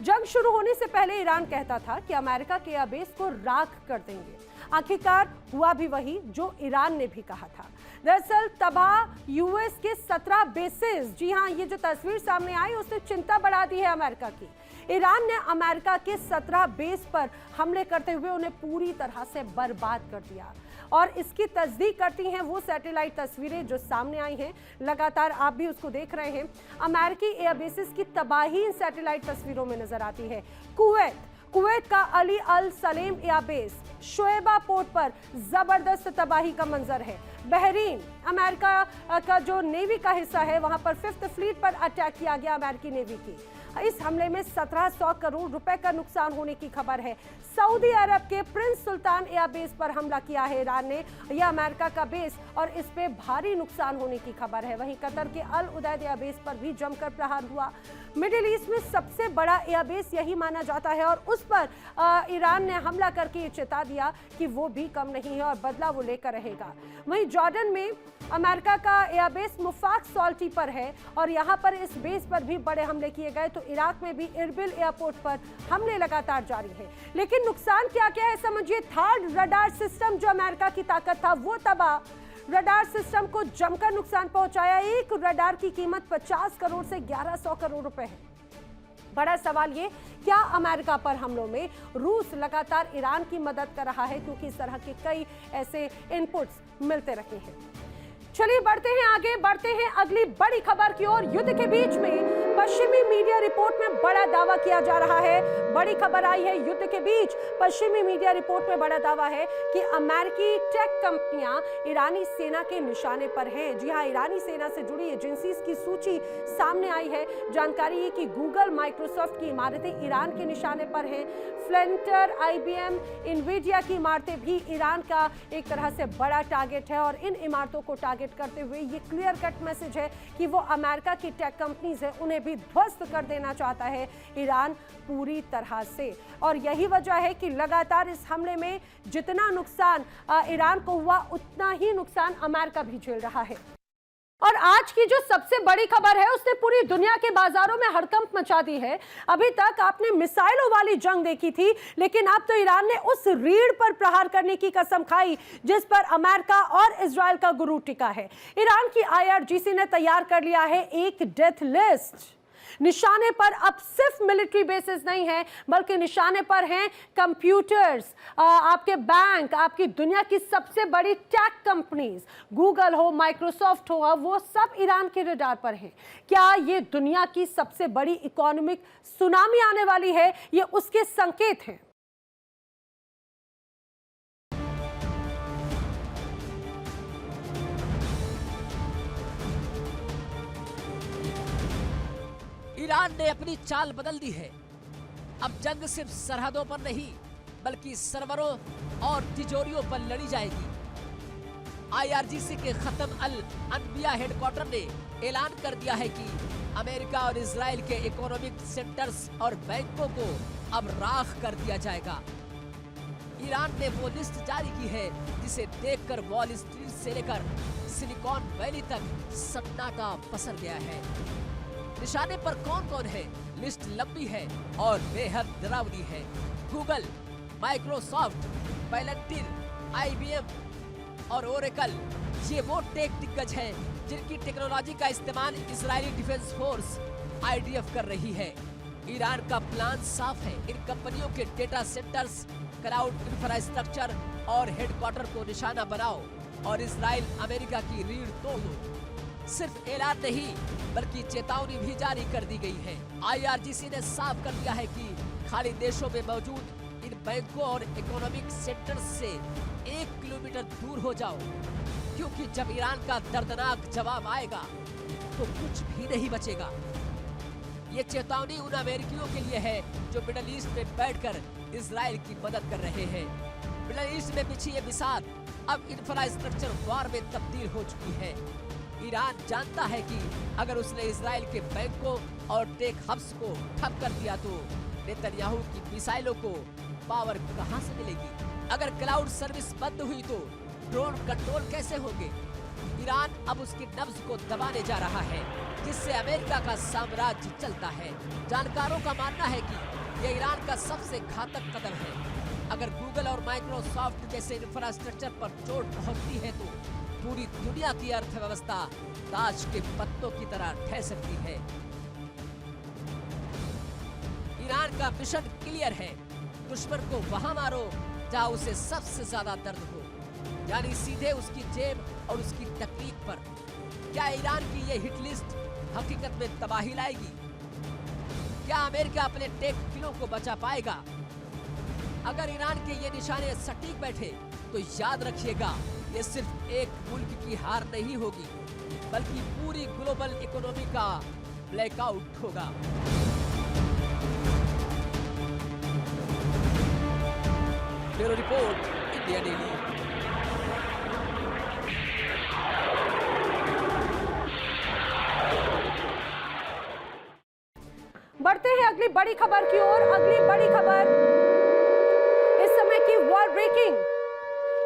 जंग शुरू होने से पहले ईरान कहता था कि अमेरिका के एयरबेस को राख कर देंगे। आखिरकार हुआ भी वही जो ईरान ने भी कहा था। दरअसल तबाह यूएस के 17 बेसेस, जी हां, ये जो तस्वीर सामने आई उसने चिंता बढ़ा दी है अमेरिका की। ईरान ने अमेरिका के 17 बेस पर हमले करते हुए उन्हें पूरी तरह से बर्बाद कर दिया और इसकी तस्दीक करती हैं वो सैटेलाइट तस्वीरें जो सामने आई हैं। लगातार आप भी उसको देख रहे हैं। अमेरिकी एयरबेसेस की तबाही इन सैटेलाइट तस्वीरों में नजर आती है। कुवैत का अली अल सलेम एयरबेस, शोएबा पोर्ट पर जबरदस्त तबाही का मंजर है। बहरीन, अमेरिका का जो नेवी का हिस्सा है, वहां पर 5th फ्लीट पर अटैक किया गया अमेरिकी नेवी की। इस हमले में 1700 करोड़ रुपए का नुकसान होने की खबर है। सऊदी अरब के प्रिंस सुल्तान एयरबेस पर हमला किया है ईरान ने, यह अमेरिका का बेस, और इस पे भारी नुकसान होने की खबर है। वहीं कतर के अल उदैद एयरबेस पर भी जमकर प्रहार हुआ। मिडिल ईस्ट में सबसे बड़ा एयरबेस यही माना जाता है और उस पर ईरान ने हमला करके ये चेता दिया कि वो भी कम नहीं है और बदला वो लेकर रहेगा। वहीं जॉर्डन में अमेरिका का एयरबेस मुफाक सॉल्टी पर है और यहाँ पर इस बेस पर भी बड़े हमले किए गए। तो इराक में भी इरबिल एयरपोर्ट पर हमले लगातार जारी हैं। लेकिन नुकसान क्या क्या है समझिए। थर्ड रडार सिस्टम जो अमेरिका की ताकत था वो तबाह। रडार सिस्टम को जमकर नुकसान पहुंचाया। एक रडार की कीमत 50 करोड़ से 1100 करोड़ रुपए है। बड़ा सवाल ये, क्या अमेरिका पर हमलों में रूस लगातार ईरान की मदद कर रहा है, क्योंकि इस तरह के कई ऐसे इनपुट्स मिलते रहे हैं। चलिए बढ़ते हैं आगे, बढ़ते हैं अगली बड़ी खबर की ओर। युद्ध के बीच में पश्चिमी मीडिया रिपोर्ट में बड़ा दावा किया जा रहा है। बड़ी खबर आई है, युद्ध के बीच पश्चिमी मीडिया रिपोर्ट में बड़ा दावा है कि अमेरिकी टेक कंपनियां ईरानी सेना के निशाने पर हैं। जी हां, ईरानी सेना से जुड़ी एजेंसीज की सूची सामने आई है। जानकारी है कि गूगल, माइक्रोसॉफ्ट की इमारतें ईरान के निशाने पर हैं। फ्लेंटर, IBM, इन्विडिया की इमारतें भी ईरान का एक तरह से बड़ा टारगेट है और इन इमारतों को टारगेट करते हुए ये क्लियर कट मैसेज है कि वो अमेरिका की टेक कंपनीज है, उन्हें भी भी ध्वस्त कर देना चाहता है ईरान पूरी तरह से। और यही वजह है कि लगातार इस हमले में जितना नुकसान ईरान को हुआ, उतना ही नुकसान अमेरिका भी झेल रहा है। और आज की जो सबसे बड़ी खबर है, उसने पूरी दुनिया के बाजारों में हड़कंप मचा दी है। अभी तक आपने मिसाइलों वाली जंग देखी थी, लेकिन अब तो ईरान ने उस रीढ़ पर प्रहार करने की कसम खाई जिस पर अमेरिका और इजराइल का गुरूर टिका है। ईरान की IRGC ने तैयार कर लिया है एक डेथ लिस्ट। निशाने पर अब सिर्फ मिलिट्री बेसेस नहीं है, बल्कि निशाने पर हैं कंप्यूटर्स, आपके बैंक, आपकी दुनिया की सबसे बड़ी टेक कंपनीज, गूगल हो, माइक्रोसॉफ्ट हो, वो सब ईरान के रडार पर हैं। क्या ये दुनिया की सबसे बड़ी इकोनॉमिक सुनामी आने वाली है? ये उसके संकेत हैं। ईरान ने अपनी चाल बदल दी है। अब जंग सिर्फ सरहदों पर नहीं, बल्कि सर्वरों और तिजोरियों पर लड़ी जाएगी। IRGC के खत्म अल अनबिया हेडक्वार्टर ने ऐलान कर दिया है कि अमेरिका और इजराइल के इकोनॉमिक सेंटर्स और बैंकों को अब राख कर दिया जाएगा। ईरान ने वो लिस्ट जारी की है जिसे देखकर वॉल स्ट्रीट से लेकर सिलिकॉन वैली तक सन्नाटा पसर गया है। निशाने पर कौन कौन है? लिस्ट लंबी है और बेहद डरावनी है। गूगल, माइक्रोसॉफ्ट, पैलेंटिर, IBM और ओरेकल, ये वो टेक दिग्गज हैं जिनकी टेक्नोलॉजी का इस्तेमाल इजरायली डिफेंस फोर्स IDF कर रही है। ईरान का प्लान साफ है। इन कंपनियों के डेटा सेंटर्स, क्लाउड इंफ्रास्ट्रक्चर और हेडक्वार्टर को निशाना बनाओ और इजराइल अमेरिका की रीढ़ तोड़ दो। सिर्फ ऐलान नहीं, बल्कि चेतावनी भी जारी कर दी गई है। IRGC ने साफ कर दिया है कि खाड़ी देशों में मौजूद इन बैंकों और इकोनॉमिक सेंटर्स से 1 किलोमीटर दूर हो जाओ, क्योंकि जब ईरान का दर्दनाक जवाब आएगा तो कुछ भी नहीं बचेगा। ये चेतावनी उन अमेरिकियों के लिए है जो मिडल ईस्ट में बैठकर इजराइल की मदद कर रहे हैं। मिडल ईस्ट में बिछी ये बिसात अब इंफ्रास्ट्रक्चर वार में तब्दील हो चुकी है। ईरान जानता है कि अगर उसने इजराइल के बैंकों और टेक हब्स को ठप कर दिया तो नेतन्याहू की मिसाइलों को पावर कहां से मिलेगी? अगर क्लाउड सर्विस बंद हुई तो ड्रोन कंट्रोल कैसे होंगे? ईरान अब उसकी नब्ज को दबाने जा रहा है, जिससे अमेरिका का साम्राज्य चलता है। जानकारों का मानना है कि यह ईरान का सबसे घातक कदम है। अगर गूगल और माइक्रोसॉफ्ट जैसे इंफ्रास्ट्रक्चर पर चोट पहुंचती है तो पूरी दुनिया की अर्थव्यवस्था ताश के पत्तों की तरह ढह सकती है। ईरान का मिशन क्लियर है, दुश्मन को वहां मारो जहां उसे सबसे ज्यादा दर्द हो, यानी सीधे उसकी जेब और उसकी तकलीफ पर। क्या ईरान की ये हिट लिस्ट हकीकत में तबाही लाएगी? क्या अमेरिका अपने टेक किलों को बचा पाएगा? अगर ईरान के ये निशाने सटीक बैठे तो याद रखिएगा, ये सिर्फ एक मुल्क की हार नहीं होगी, बल्कि पूरी ग्लोबल इकोनॉमी का ब्लैकआउट होगा। Bureau report, India daily. बढ़ते हैं अगली बड़ी खबर की ओर। अगली बड़ी खबर इस समय की वर्ल्ड ब्रेकिंग।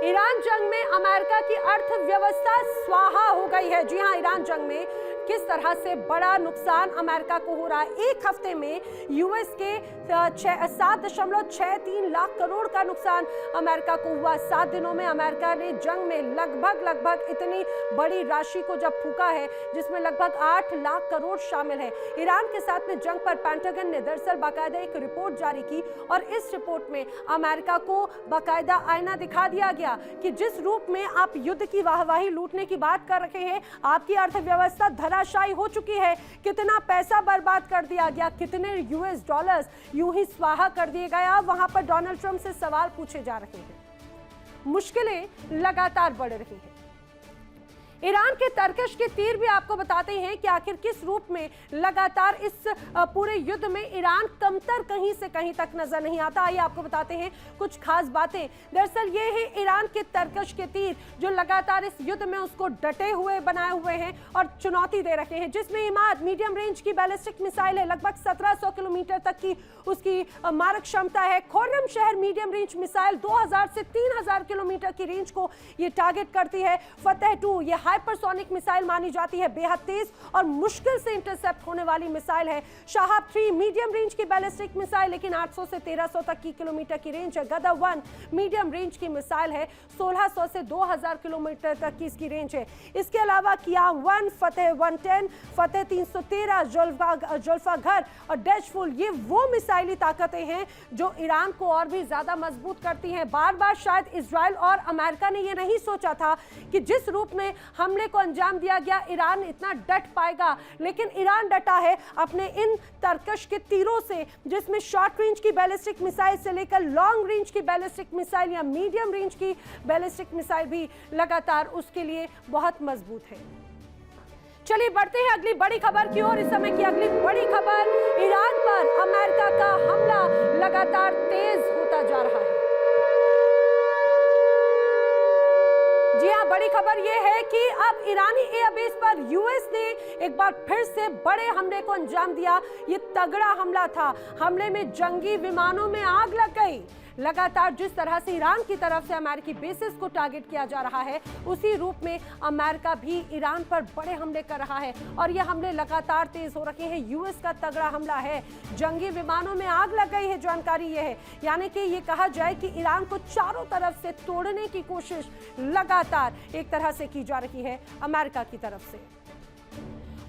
ईरान जंग में अमेरिका की अर्थव्यवस्था स्वाहा हो गई है। जी हां, ईरान जंग में किस तरह से बड़ा नुकसान अमेरिका को हो रहा है। एक हफ्ते में यूएस के 7.63 लाख करोड़ का नुकसान अमेरिका को हुआ। 7 दिनों में अमेरिका ने जंग में लगभग इतनी बड़ी राशि को जब फूका है, जिसमें लगभग 8 लाख करोड़ शामिल है। ईरान के साथ में जंग पर पेंटागन ने दरअसल बाकायदा एक रिपोर्ट जारी की और इस रिपोर्ट में अमेरिका को बाकायदा आईना दिखा दिया गया कि जिस रूप में आप युद्ध की वाहवाही लूटने की बात कर रहे हैं, आपकी अर्थव्यवस्था धराशायी हो चुकी है। कितना पैसा बर्बाद कर दिया गया, कितने यूएस डॉलर्स यूं ही स्वाहा कर दिए गए। अब वहां पर डोनाल्ड ट्रंप से सवाल पूछे जा रहे हैं। मुश्किलें लगातार बढ़ रही हैं। ईरान के तरकश के तीर भी आपको बताते हैं कि आखिर किस रूप में लगातार इस पूरे युद्ध में ईरान कमतर कहीं से कहीं तक नजर नहीं आता। आइए आपको बताते हैं कुछ खास बातें। दरअसल ये है ईरान के तरकश के तीर जो लगातार इस युद्ध में उसको डटे हुए बनाए हुए हैं और चुनौती दे रखे हैं, जिसमें इमाद मीडियम रेंज की बैलिस्टिक मिसाइल है, लगभग 1700 किलोमीटर तक की उसकी मारक क्षमता है। खुर्रम शहर मीडियम रेंज मिसाइल 2000 से 3000 किलोमीटर की रेंज को ये टारगेट करती है। फतेह 2 ये हाइपरसोनिक मिसाइल मानी जाती है, बेहद तेज और मुश्किल से इंटरसेप्ट होने वाली मिसाइल है। शहाब 3 मीडियम रेंज की बैलिस्टिक मिसाइल, लेकिन 800 से 1300 तक की किलोमीटर की रेंज है। गदर 1 मीडियम रेंज की मिसाइल है, 1600 से 2000 किलोमीटर तक की इसकी रेंज है। इसके अलावा कियाम 1, फतेह 110, फतेह 313, जुल्फागर और डैशफुल ये वो मिसाइली ताकतें हैं जो ईरान को और भी ज्यादा मजबूत करती हैं। बार बार शायद इजराइल और अमेरिका ने ये नहीं सोचा था कि जिस रूप में हमले को अंजाम दिया गया ईरान इतना डट पाएगा, लेकिन ईरान डटा है अपने इन तरकश के तीरों से, जिसमें शॉर्ट रेंज की बैलिस्टिक मिसाइल से लेकर लॉन्ग रेंज की बैलिस्टिक मिसाइल या मीडियम रेंज की बैलिस्टिक मिसाइल भी लगातार उसके लिए बहुत मजबूत है। चलिए बढ़ते हैं अगली बड़ी खबर की ओर। इस समय की अगली बड़ी खबर, ईरान पर अमेरिका का हमला लगातार तेज होता जा रहा है। जी हां, बड़ी खबर यह है कि अब ईरानी एयरबेस पर यूएस ने एक बार फिर से बड़े हमले को अंजाम दिया। ये तगड़ा हमला था, हमले में जंगी विमानों में आग लग गई। लगातार जिस तरह से ईरान की तरफ से अमेरिकी बेसिस को टारगेट किया जा रहा है, उसी रूप में अमेरिका भी ईरान पर बड़े हमले कर रहा है और ये हमले लगातार तेज हो रखे हैं। यूएस का तगड़ा हमला है, जंगी विमानों में आग लग गई है। जानकारी ये है, यानी कि ये कहा जाए कि ईरान को चारों तरफ से तोड़ने की कोशिश लगातार एक तरह से की जा रही है अमेरिका की तरफ से।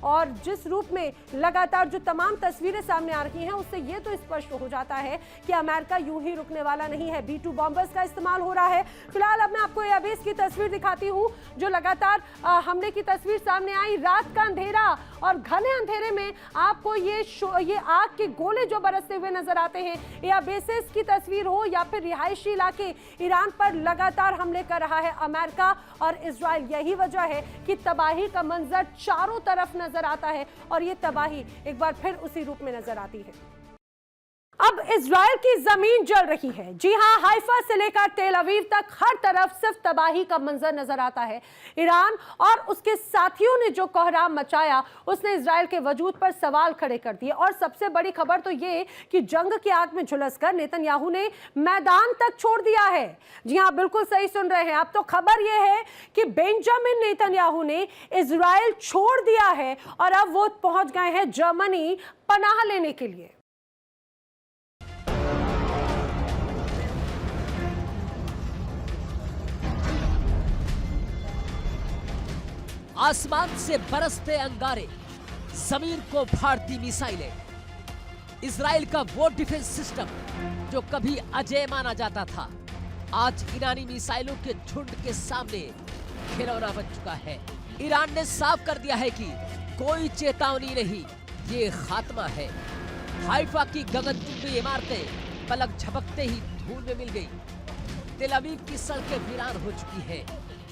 और जिस रूप में लगातार जो तमाम तस्वीरें सामने आ रही हैं, उससे ये तो स्पष्ट हो जाता है कि अमेरिका यूं ही रुकने वाला नहीं है। B-2 बॉम्बर्स का इस्तेमाल हो रहा है। फिलहाल अब मैं आपको एयरबेस की तस्वीर दिखाती हूं, जो लगातार हमले की तस्वीर सामने आई। रात का अंधेरा और घने अंधेरे में आपको ये आग के गोले जो बरसते हुए नजर आते हैं। एयरबेसेस की तस्वीर हो या फिर रिहायशी इलाके, ईरान पर लगातार हमले कर रहा है अमेरिका और इजराइल। यही वजह है कि तबाही का मंजर चारों तरफ नजर आता है और ये तबाही एक बार फिर उसी रूप में नजर आती है। अब इजराइल की जमीन जल रही है। जी हां, हाइफा से लेकर तेल अवीव तक हर तरफ सिर्फ तबाही का मंजर नजर आता है। ईरान और उसके साथियों ने जो कोहराम मचाया, उसने इजराइल के वजूद पर सवाल खड़े कर दिए। और सबसे बड़ी खबर तो ये कि जंग की आग में झुलसकर नेतन्याहू ने मैदान तक छोड़ दिया है। जी हां, बिल्कुल सही सुन रहे हैं आप। तो खबर यह है कि बेंजामिन नेतन्याहू ने इजराइल छोड़ दिया है और अब वो पहुंच गए हैं जर्मनी पनाह लेने के लिए। आसमान से बरसते अंगारे, जमीन को फाड़ती मिसाइलें, इजराइल का वो डिफेंस सिस्टम जो कभी अजय माना जाता था, आज ईरानी मिसाइलों के झुंड के सामने खिलौना बन चुका है। ईरान ने साफ कर दिया है कि कोई चेतावनी नहीं, ये खात्मा है। हाइफा की गगनचुंबी इमारतें पलक झपकते ही धूल में मिल गई। तेल अवीव की सड़कें वीरान हो चुकी है।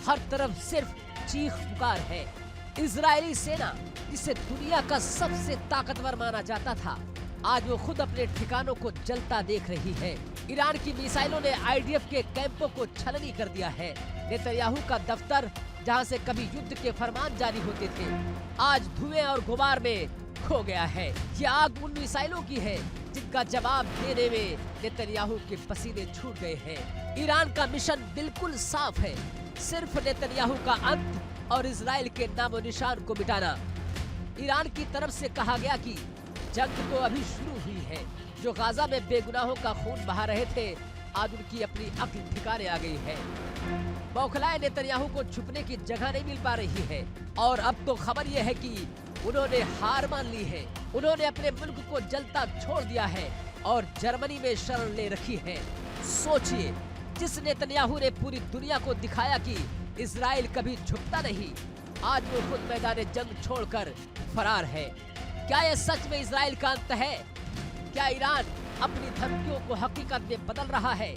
हर तरफ सिर्फ चीख पुकार है। इजरायली सेना, जिसे दुनिया का सबसे ताकतवर माना जाता था, आज वो खुद अपने ठिकानों को जलता देख रही है। ईरान की मिसाइलों ने आईडीएफ के कैंपों को छलनी कर दिया है। नेतन्याहू का दफ्तर, जहां से कभी युद्ध के फरमान जारी होते थे, आज धुएं और गुबार में खो गया है। ये आग उन मिसाइलों की है जिनका जवाब देने में नेतन्याहू के पसीने छूट गए हैं। ईरान का मिशन बिल्कुल साफ है, सिर्फ नेतन्याहू का अंत और इजराइल के नामो निशान को मिटाना। ईरान की तरफ से कहा गया कि जंग तो अभी शुरू हुई है। जो गाजा में बेगुनाहों का खून बहा रहे थे, आज उनकी अपनी अक्ल ठिकाने आ गई है। बौखलाए नेतन्याहू को छुपने की जगह नहीं मिल पा रही है और अब तो खबर यह है कि उन्होंने हार मान ली है। उन्होंने अपने मुल्क को जलता छोड़ दिया है और जर्मनी में शरण ले रखी है। सोचिए, जिस नेतन्याहू ने पूरी दुनिया को दिखाया कि इजराइल कभी झुकता नहीं, आज वो खुद मैदान जंग छोड़कर फरार है। क्या यह सच में इजराइल का अंत है? क्या ईरान अपनी धमकियों को हकीकत में बदल रहा है?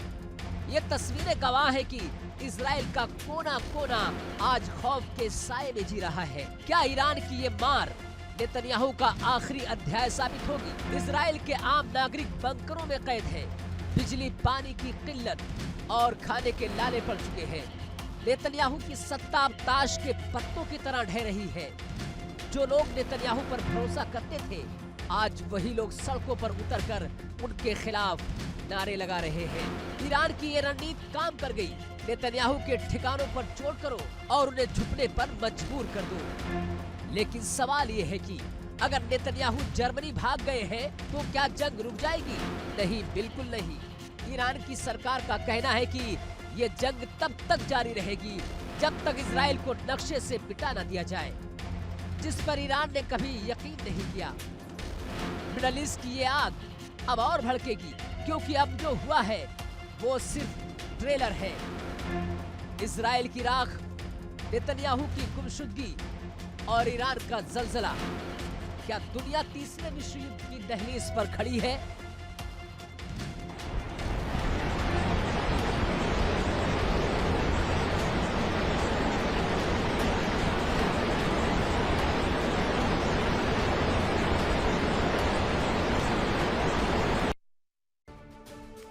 ये तस्वीरें गवाह है कि इजराइल का कोना कोना आज खौफ के साए में जी रहा है। क्या ईरान की ये मार नेतन्याहू का आखिरी अध्याय साबित होगी? इजराइल के आम नागरिक बंकरों में कैद हैं। बिजली पानी की किल्लत और खाने के लाले पड़ चुके हैं। नेतन्याहू की सत्ता अब ताश के पत्तों की तरह ढह रही है। जो लोग नेतन्याहू पर भरोसा करते थे, आज वही लोग सड़कों पर उतरकर उनके खिलाफ नारे लगा रहे हैं। ईरान की ये रणनीति काम कर गई। नेतन्याहू के ठिकानों पर चोट करो और उन्हें झुकने पर मजबूर कर दो। लेकिन सवाल ये है कि अगर नेतन्याहू जर्मनी भाग गए हैं तो क्या जंग रुक जाएगी? नहीं, बिल्कुल नहीं। ईरान की सरकार का कहना है कि ये जंग तब तक जारी रहेगी जब तक इजराइल को नक्शे से मिटा न दिया जाए, जिस पर ईरान ने कभी यकीन नहीं किया। मिडल ईस्ट की ये आग अब और भड़केगी, क्योंकि अब जो हुआ है वो सिर्फ ट्रेलर है। इजराइल की राख, नेतन्याहू की गुमशुदगी और ईरान का जलजला। क्या दुनिया तीसरे विश्व युद्ध की दहलीज पर खड़ी है?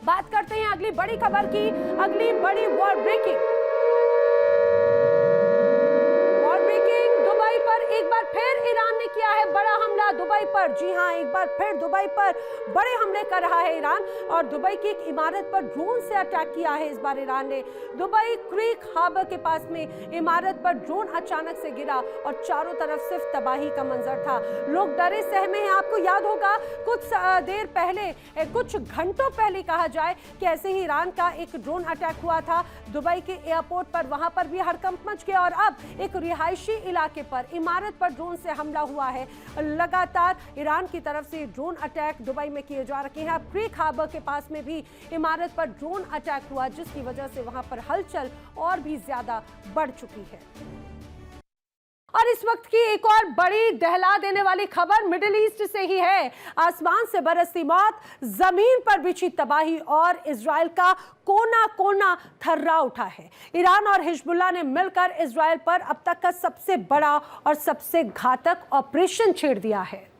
बात करते हैं अगली बड़ी खबर की। अगली बड़ी वॉर ब्रेकिंग दुबई पर एक बार फिर ईरान ने किया है बड़ा हमला दुबई पर। जी हां, एक बार फिर दुबई पर बड़े हमले कर रहा है ईरान और दुबई की एक इमारत पर ड्रोन से अटैक किया है। इस बार ईरान ने दुबई क्रीक हार्बर के पास में इमारत पर ड्रोन अचानक से गिरा और चारों तरफ सिर्फ तबाही का मंजर था। लोग डरे सहमे हैं। आपको याद होगा कुछ देर पहले, कुछ घंटों पहले कहा जाए कि ऐसे ही ईरान का एक ड्रोन अटैक हुआ था दुबई के एयरपोर्ट पर। वहां पर भी हड़कंप मच गया और अब एक रिहायशी इलाके पर इमारत पर ड्रोन से हमला हुआ है। लगातार ईरान की तरफ से ड्रोन अटैक दुबई में किए जा रहे हैं। अब क्रीक हार्बर के पास में भी इमारत पर ड्रोन अटैक हुआ, जिसकी वजह से वहां पर हलचल और भी ज्यादा बढ़ चुकी है। और इस वक्त की एक और बड़ी दहला देने वाली खबर मिडिल ईस्ट से ही है। आसमान से बरसती मौत, जमीन पर बिछी तबाही और इजराइल का कोना कोना थर्रा उठा है। ईरान और हिजबुल्लाह ने मिलकर इजराइल पर अब तक का सबसे बड़ा और सबसे घातक ऑपरेशन छेड़ दिया है।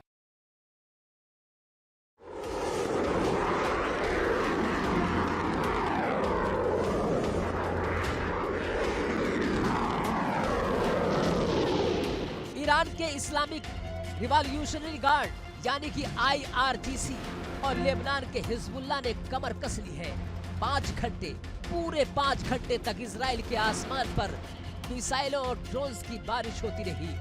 ईरान के इस्लामिक रिवॉल्यूशनरी गार्ड यानी कि IRGC और लेबनान के हिजबुल्लाह ने कमर कस ली है। 5 घंटे, पूरे 5 घंटे तक इजराइल के आसमान पर मिसाइलों और ड्रोन्स की बारिश होती रही।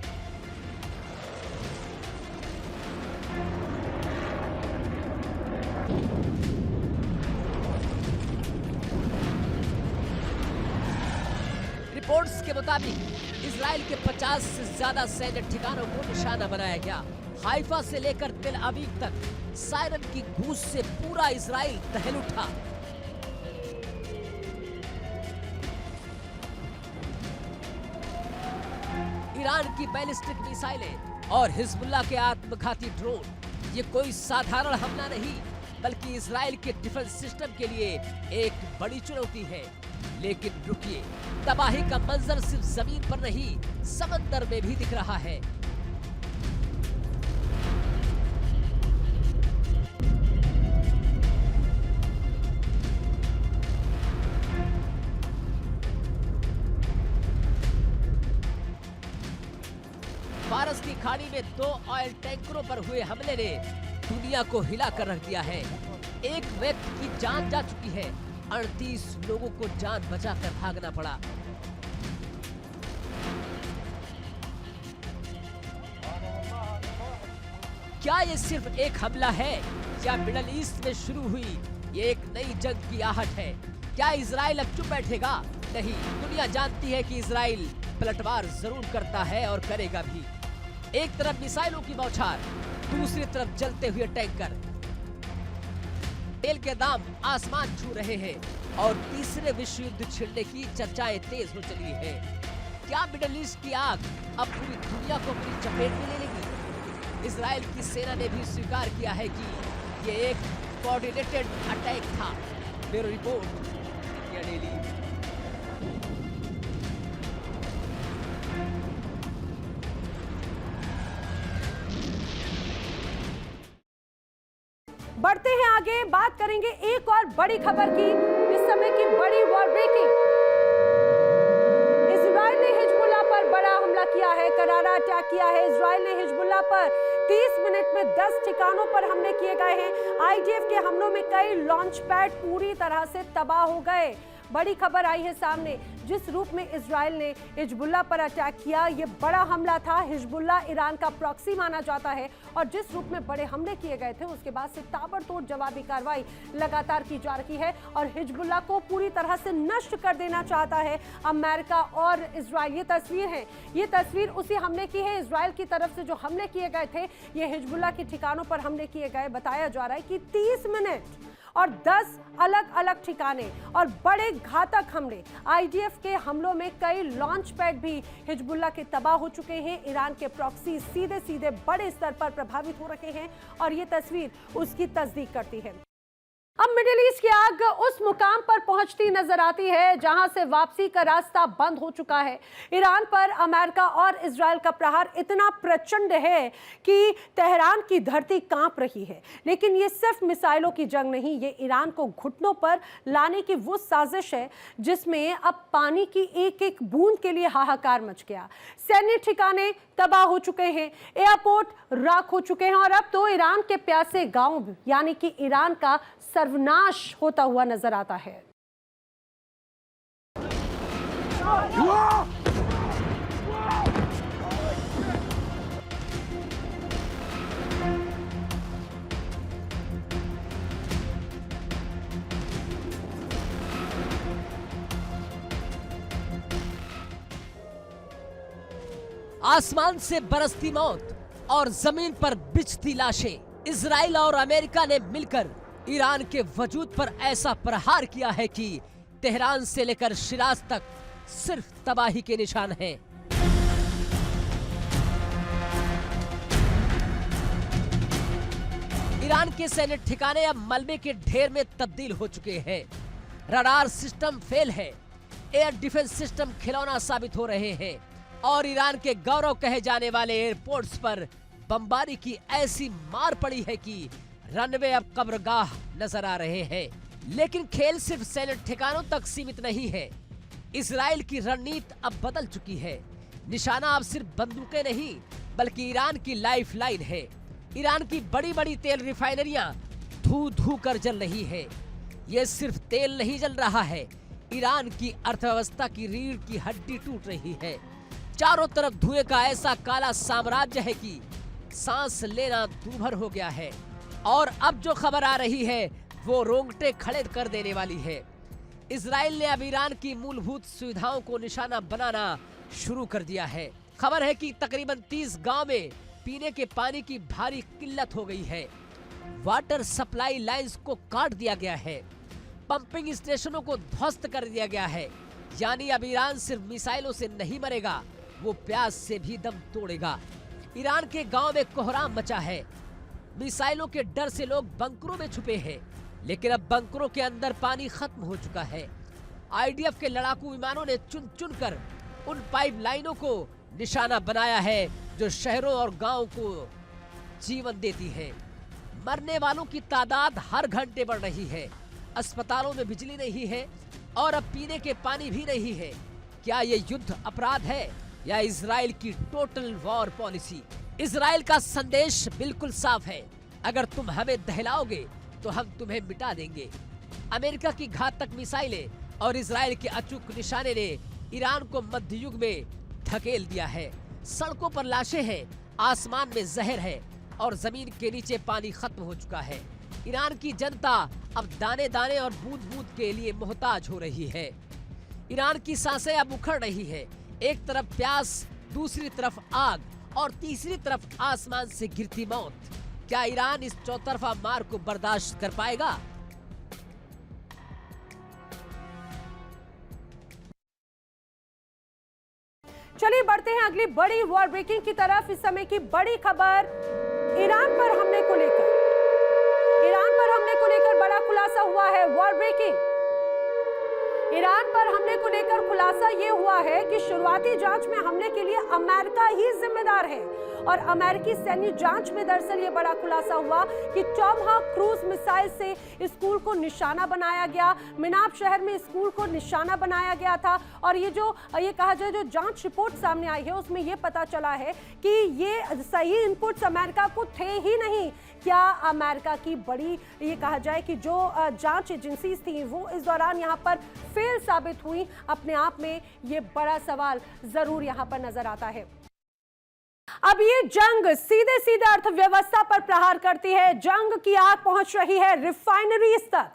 रिपोर्ट्स के मुताबिक इजराइल के 50 से ज्यादा सैन्य ठिकानों को निशाना बनाया गया। हाइफा से लेकर तेल अवीव तक सायरन की गूंज से पूरा इजराइल दहल उठा। ईरान की बैलिस्टिक मिसाइलें और हिजबुल्लाह के आत्मघाती ड्रोन, ये कोई साधारण हमला नहीं बल्कि इजराइल के डिफेंस सिस्टम के लिए एक बड़ी चुनौती है। लेकिन रुकिए, तबाही का मंजर सिर्फ जमीन पर नहीं, समंदर में भी दिख रहा है। फारस की खाड़ी में 2 ऑयल टैंकरों पर हुए हमले ने दुनिया को हिला कर रख दिया है। एक व्यक्ति की जान जा चुकी है, 38 लोगों को जान बचाकर भागना पड़ा। क्या ये सिर्फ एक हमला है या मिडल ईस्ट में शुरू हुई ये एक नई जंग की आहट है? क्या इजराइल अब चुप बैठेगा? नहीं, दुनिया जानती है कि इजराइल पलटवार जरूर करता है और करेगा भी। एक तरफ मिसाइलों की बौछार, दूसरी तरफ जलते हुए टैंकर, तेल के दाम आसमान छू रहे हैं और तीसरे विश्व युद्ध छिड़ने की चर्चाएं तेज हो चली है। क्या मिडल ईस्ट की आग अब पूरी दुनिया को अपनी चपेट में ले लेगी? इजराइल की सेना ने भी स्वीकार किया है कि ये एक कोऑर्डिनेटेड अटैक था। Bureau report, Israeli. बढ़ते हैं आगे, बात करेंगे एक और बड़ी खबर की। इस समय की बड़ी वॉर ब्रेकिंग, इजराइल ने हिजबुल्लाह पर बड़ा हमला किया है, करारा अटैक किया है। इजराइल ने हिजबुल्लाह पर 30 मिनट में 10 ठिकानों पर हमले किए गए हैं। आईडीएफ के हमलों में कई लॉन्च पैड पूरी तरह से तबाह हो गए। बड़ी खबर आई है सामने, जिस रूप में इजराइल ने हिजबुल्लाह पर अटैक किया, ये बड़ा हमला था। हिजबुल्लाह ईरान का प्रॉक्सी माना जाता है और जिस रूप में बड़े हमले किए गए थे, उसके बाद से ताबड़तोड़ जवाबी कार्रवाई लगातार की जा रही है और हिजबुल्लाह को पूरी तरह से नष्ट कर देना चाहता है अमेरिका और इजराइल। ये तस्वीर है, ये तस्वीर उसी हमले की है। इजराइल की तरफ से जो हमले किए गए थे, ये हिजबुल्लाह के ठिकानों पर हमले किए गए। बताया जा रहा है कि 30 मिनट और 10 अलग अलग ठिकाने और बड़े घातक हमले। आईडीएफ के हमलों में कई लॉन्च पैड भी हिजबुल्लाह के तबाह हो चुके हैं। ईरान के प्रॉक्सी सीधे सीधे बड़े स्तर पर प्रभावित हो रहे हैं और ये तस्वीर उसकी तस्दीक करती है। अब मिडिल ईस्ट की आग उस मुकाम पर पहुंचती नजर आती है जहां से वापसी का रास्ता बंद हो चुका है। ईरान पर अमेरिका और इजराइल का प्रहार इतना प्रचंड है कि तेहरान की धरती कांप रही है। लेकिन ये सिर्फ मिसाइलों की जंग नहीं, ये ईरान को घुटनों पर लाने की वो साजिश है जिसमें अब पानी की एक एक बूंद के लिए हाहाकार मच गया। सैन्य ठिकाने तबाह हो चुके हैं, एयरपोर्ट राख हो चुके हैं और अब तो ईरान के प्यासे गांव यानी कि ईरान का सर्वनाश होता हुआ नजर आता है। आसमान से बरसती मौत और जमीन पर बिछती लाशें। इजराइल और अमेरिका ने मिलकर ईरान के वजूद पर ऐसा प्रहार किया है कि तेहरान से लेकर शिराज तक सिर्फ तबाही के निशान हैं। ईरान के सैन्य ठिकाने अब मलबे के ढेर में तब्दील हो चुके हैं। रडार सिस्टम फेल है, एयर डिफेंस सिस्टम खिलौना साबित हो रहे हैं और ईरान के गौरव कहे जाने वाले एयरपोर्ट्स पर बमबारी की ऐसी मार पड़ी है कि रनवे अब कब्रगाह नजर आ रहे हैं। लेकिन खेल सिर्फ सैन्य ठिकानों तक सीमित नहीं है। इजराइल की रणनीति अब बदल चुकी है। निशाना अब सिर्फ बंदूकें नहीं बल्कि ईरान की लाइफलाइन है। ईरान की बड़ी बड़ी तेल रिफाइनरियां धू धू कर जल रही है। ये सिर्फ तेल नहीं जल रहा है, ईरान की अर्थव्यवस्था की रीढ़ की हड्डी टूट रही है। चारों तरफ धुएं का ऐसा काला साम्राज्य है कि सांस लेना दूभर हो गया है। और अब जो खबर आ रही है वो रोंगटे खड़े कर देने वाली है। इजराइल ने अब ईरान की मूलभूत सुविधाओं को निशाना बनाना शुरू कर दिया है। खबर है कि तकरीबन 30 गांव में पीने के पानी की भारी किल्लत हो गई है। वाटर सप्लाई लाइंस को काट दिया गया है, पंपिंग स्टेशनों को ध्वस्त कर दिया गया है। यानी अब ईरान सिर्फ मिसाइलों से नहीं मरेगा, वो प्यास से भी दम तोड़ेगा। ईरान के गांव में कोहराम मचा है। मिसाइलों के डर से लोग बंकरों में छुपे हैं, लेकिन अब बंकरों के अंदर पानी खत्म हो चुका है। आईडीएफ के लड़ाकू विमानों ने चुन चुन कर उन पाइपलाइनों को निशाना बनाया है जो शहरों और गांवों को जीवन देती है। मरने वालों की तादाद हर घंटे बढ़ रही है। अस्पतालों में बिजली नहीं है और अब पीने के पानी भी नहीं है। क्या ये युद्ध अपराध है या इजराइल की टोटल वॉर पॉलिसी? इजराइल का संदेश बिल्कुल साफ है, अगर तुम हमें दहलाओगे तो हम तुम्हें मिटा देंगे। अमेरिका की घातक मिसाइलें और इजराइल के अचूक निशाने ने ईरान को मध्य युग में धकेल दिया है। सड़कों पर लाशें हैं, आसमान में जहर है और जमीन के नीचे पानी खत्म हो चुका है। ईरान की जनता अब दाने दाने और बूंद बूंद के लिए मोहताज हो रही है। ईरान की सांसें अब उखड़ रही है। एक तरफ प्यास, दूसरी तरफ आग और तीसरी तरफ आसमान से गिरती मौत। क्या ईरान इस चौतरफा मार को बर्दाश्त कर पाएगा? चलिए बढ़ते हैं अगली बड़ी वॉर ब्रेकिंग की तरफ। इस समय की बड़ी खबर ईरान पर हमले को लेकर। ईरान पर हमले को लेकर बड़ा खुलासा हुआ है, वॉर ब्रेकिंग। ईरान पर हमले को लेकर खुलासा ये हुआ है कि शुरुआती जांच में हमले के लिए अमेरिका ही जिम्मेदार है और अमेरिकी सैन्य जांच में दरअसल ये बड़ा खुलासा हुआ कि टॉमहाक क्रूज मिसाइल से स्कूल को निशाना बनाया गया। मिनाब शहर में स्कूल को निशाना बनाया गया था और ये कहा जाए जो जांच रिपोर्ट सामने आई है उसमें ये पता चला है कि ये सही इनपुट्स अमेरिका को थे ही नहीं। क्या अमेरिका की बड़ी ये कहा जाए कि जो जांच एजेंसीज थी वो इस दौरान यहाँ पर फेल साबित हुई? अपने आप में ये बड़ा सवाल जरूर यहाँ पर नजर आता है। अब ये जंग सीधे सीधे अर्थव्यवस्था पर प्रहार करती है। जंग की आग पहुंच रही है रिफाइनरीज तक।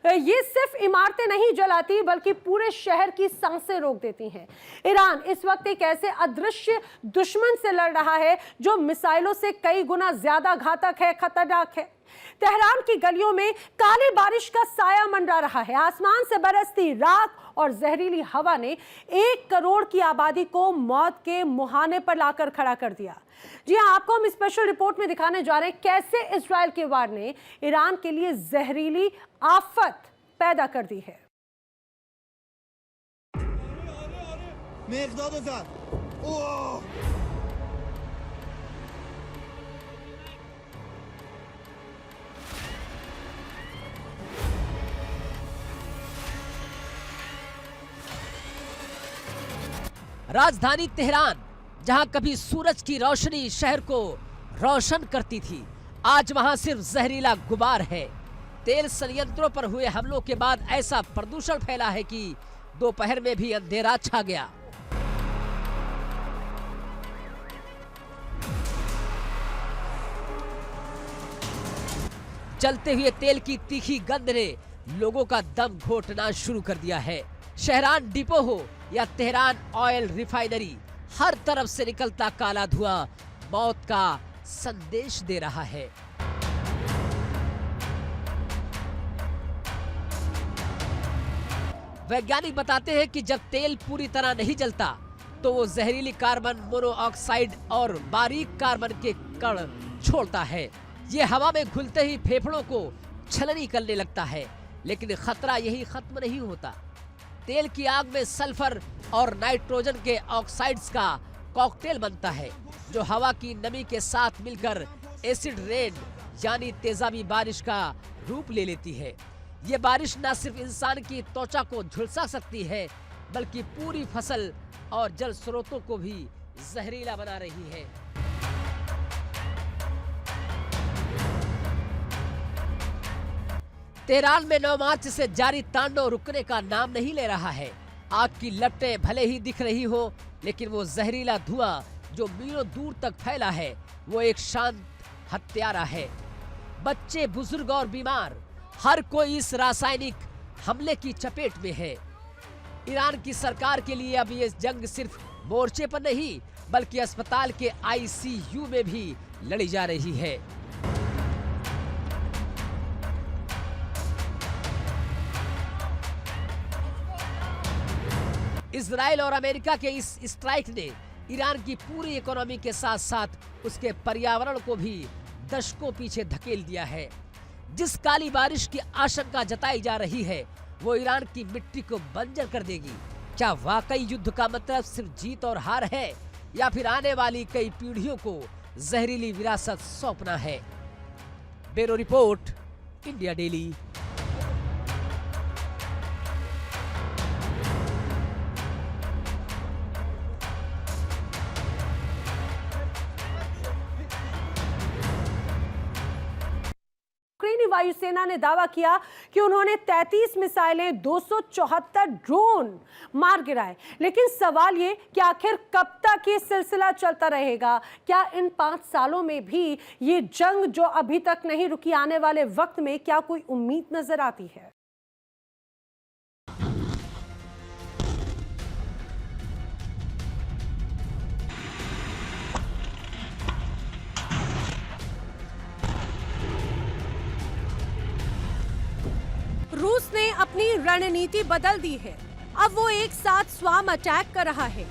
ये सिर्फ इमारतें नहीं जलाती बल्कि पूरे शहर की सांसें रोक देती हैं। ईरान इस वक्त एक ऐसे अदृश्य दुश्मन से लड़ रहा है जो मिसाइलों से कई गुना ज्यादा घातक है, खतरनाक है। तेहरान की गलियों में काली बारिश का साया मंडरा रहा है। आसमान से बरसती राख और जहरीली हवा ने 1 करोड़ की आबादी को मौत के मुहाने पर लाकर खड़ा कर दिया। जी हां, आपको हम स्पेशल रिपोर्ट में दिखाने जा रहे हैं कैसे इजराइल के वार ने ईरान के लिए जहरीली आफत पैदा कर दी है। राजधानी तेहरान, जहां कभी सूरज की रोशनी शहर को रोशन करती थी, आज वहां सिर्फ जहरीला गुबार है। तेल संयंत्रों पर हुए हमलों के बाद ऐसा प्रदूषण फैला है कि दोपहर में भी अंधेरा छा गया। जलते हुए तेल की तीखी गंध ने लोगों का दम घोटना शुरू कर दिया है। शहरान डिपो हो या तेहरान ऑयल रिफाइनरी, हर तरफ से निकलता काला धुआं मौत का संदेश दे रहा है। वैज्ञानिक बताते हैं कि जब तेल पूरी तरह नहीं जलता तो वो जहरीली कार्बन मोनोऑक्साइड और बारीक कार्बन के कण छोड़ता है। ये हवा में घुलते ही फेफड़ों को छलनी करने लगता है। लेकिन खतरा यही खत्म नहीं होता। तेल की आग में सल्फर और नाइट्रोजन के ऑक्साइड्स का कॉकटेल बनता है जो हवा की नमी के साथ मिलकर एसिड रेन यानी तेजाबी बारिश का रूप ले लेती है। ये बारिश न सिर्फ इंसान की त्वचा को झुलसा सकती है बल्कि पूरी फसल और जल स्रोतों को भी जहरीला बना रही है। तेहरान में 9 मार्च से जारी तांडव रुकने का नाम नहीं ले रहा है। आग की लपटें भले ही दिख रही हो, लेकिन वो जहरीला धुआं जो मीलों दूर तक फैला है वो एक शांत हत्यारा है। बच्चे, बुजुर्ग और बीमार, हर कोई इस रासायनिक हमले की चपेट में है। ईरान की सरकार के लिए अब ये जंग सिर्फ मोर्चे पर नहीं बल्कि अस्पताल के आईसीयू में भी लड़ी जा रही है। इजराइल और अमेरिका के इस स्ट्राइक ने ईरान की पूरी इकोनॉमी के साथ साथ उसके पर्यावरण को भी दशकों पीछे धकेल दिया है। जिस काली बारिश की आशंका जताई जा रही है वो ईरान की मिट्टी को बंजर कर देगी। क्या वाकई युद्ध का मतलब सिर्फ जीत और हार है या फिर आने वाली कई पीढ़ियों को जहरीली विरासत सौंपना है? Bureau report, India daily. यूक्रेनी वायुसेना ने दावा किया कि उन्होंने 33 मिसाइलें, 274 ड्रोन मार गिराए। लेकिन सवाल ये कि आखिर कब तक ये सिलसिला चलता रहेगा? क्या इन 5 सालों में भी ये जंग जो अभी तक नहीं रुकी, आने वाले वक्त में क्या कोई उम्मीद नजर आती है? रूस ने अपनी रणनीति बदल दी है। अब वो एक साथ स्वाम अटैक कर रहा है।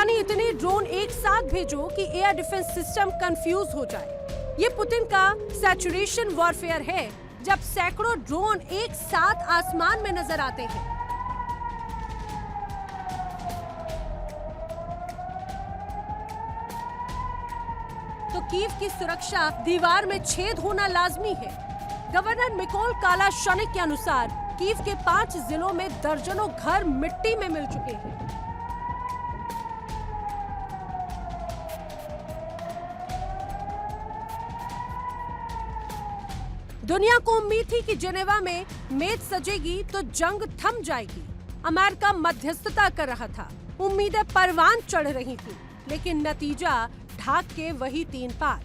यानी इतने ड्रोन एक साथ भेजो कि एयर डिफेंस सिस्टम कंफ्यूज हो जाए। ये पुतिन का सैचुरेशन वॉरफेयर है, जब सैकड़ों ड्रोन एक साथ आसमान में नजर आते हैं। तो कीव की सुरक्षा दीवार में छेद होना लाजमी है। गवर्नर मिकोल कालाशनिक के अनुसार कीव के 5 जिलों में दर्जनों घर मिट्टी में मिल चुके हैं। दुनिया को उम्मीद थी कि जेनेवा में मेज सजेगी तो जंग थम जाएगी। अमेरिका मध्यस्थता कर रहा था, उम्मीदें परवान चढ़ रही थी, लेकिन नतीजा ढाक के वही 3 पार।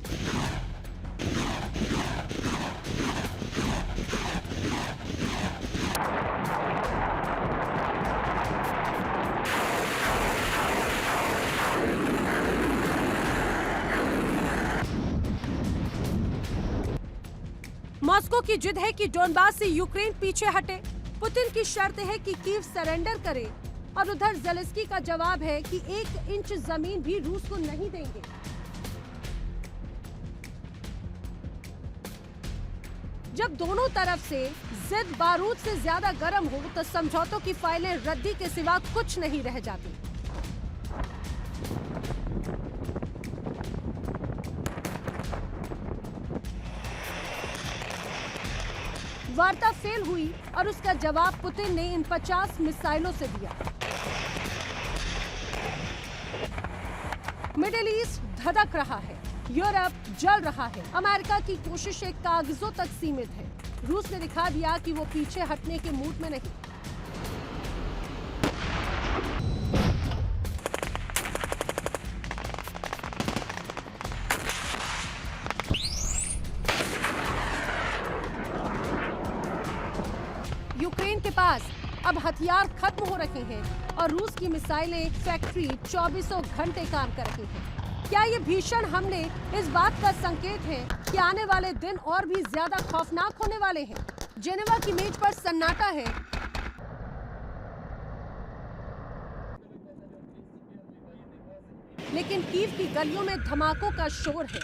मॉस्को की जिद है कि डोनबास से यूक्रेन पीछे हटे। पुतिन की शर्त है कि कीव सरेंडर करे, और उधर ज़ेलेंस्की का जवाब है कि 1 इंच जमीन भी रूस को नहीं देंगे। जब दोनों तरफ से जिद बारूद से ज्यादा गर्म हो तो समझौतों की फाइलें रद्दी के सिवा कुछ नहीं रह जाती। वार्ता फेल हुई और उसका जवाब पुतिन ने इन 50 मिसाइलों से दिया। मिडिल ईस्ट धधक रहा है, यूरोप जल रहा है। अमेरिका की कोशिशें कागजों तक सीमित है। रूस ने दिखा दिया कि वो पीछे हटने के मूड में नहीं। यूक्रेन के पास अब हथियार खत्म हो रहे हैं और रूस की मिसाइलें फैक्ट्री 24 घंटे काम कर रही हैं। क्या ये भीषण हमले इस बात का संकेत है कि आने वाले दिन और भी ज्यादा खौफनाक होने वाले हैं? जेनेवा की मेज पर सन्नाटा है। लेकिन कीव की गलियों में धमाकों का शोर है।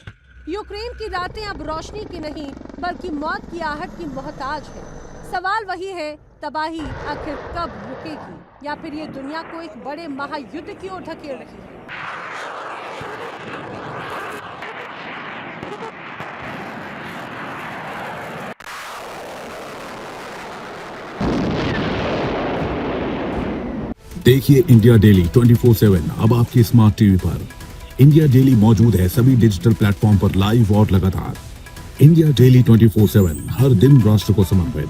यूक्रेन की रातें अब रोशनी की नहीं बल्कि मौत की आहट की मोहताज है। सवाल वही है, तबाही आखिर कब रुकेगी, या फिर ये दुनिया को एक बड़े महायुद्ध की ओर धकेल रही है? देखिए इंडिया डेली 24/7 अब आपकी स्मार्ट टीवी पर। इंडिया डेली मौजूद है सभी डिजिटल प्लेटफॉर्म पर लाइव और लगातार। इंडिया डेली 24/7 हर दिन राष्ट्र को समर्पित।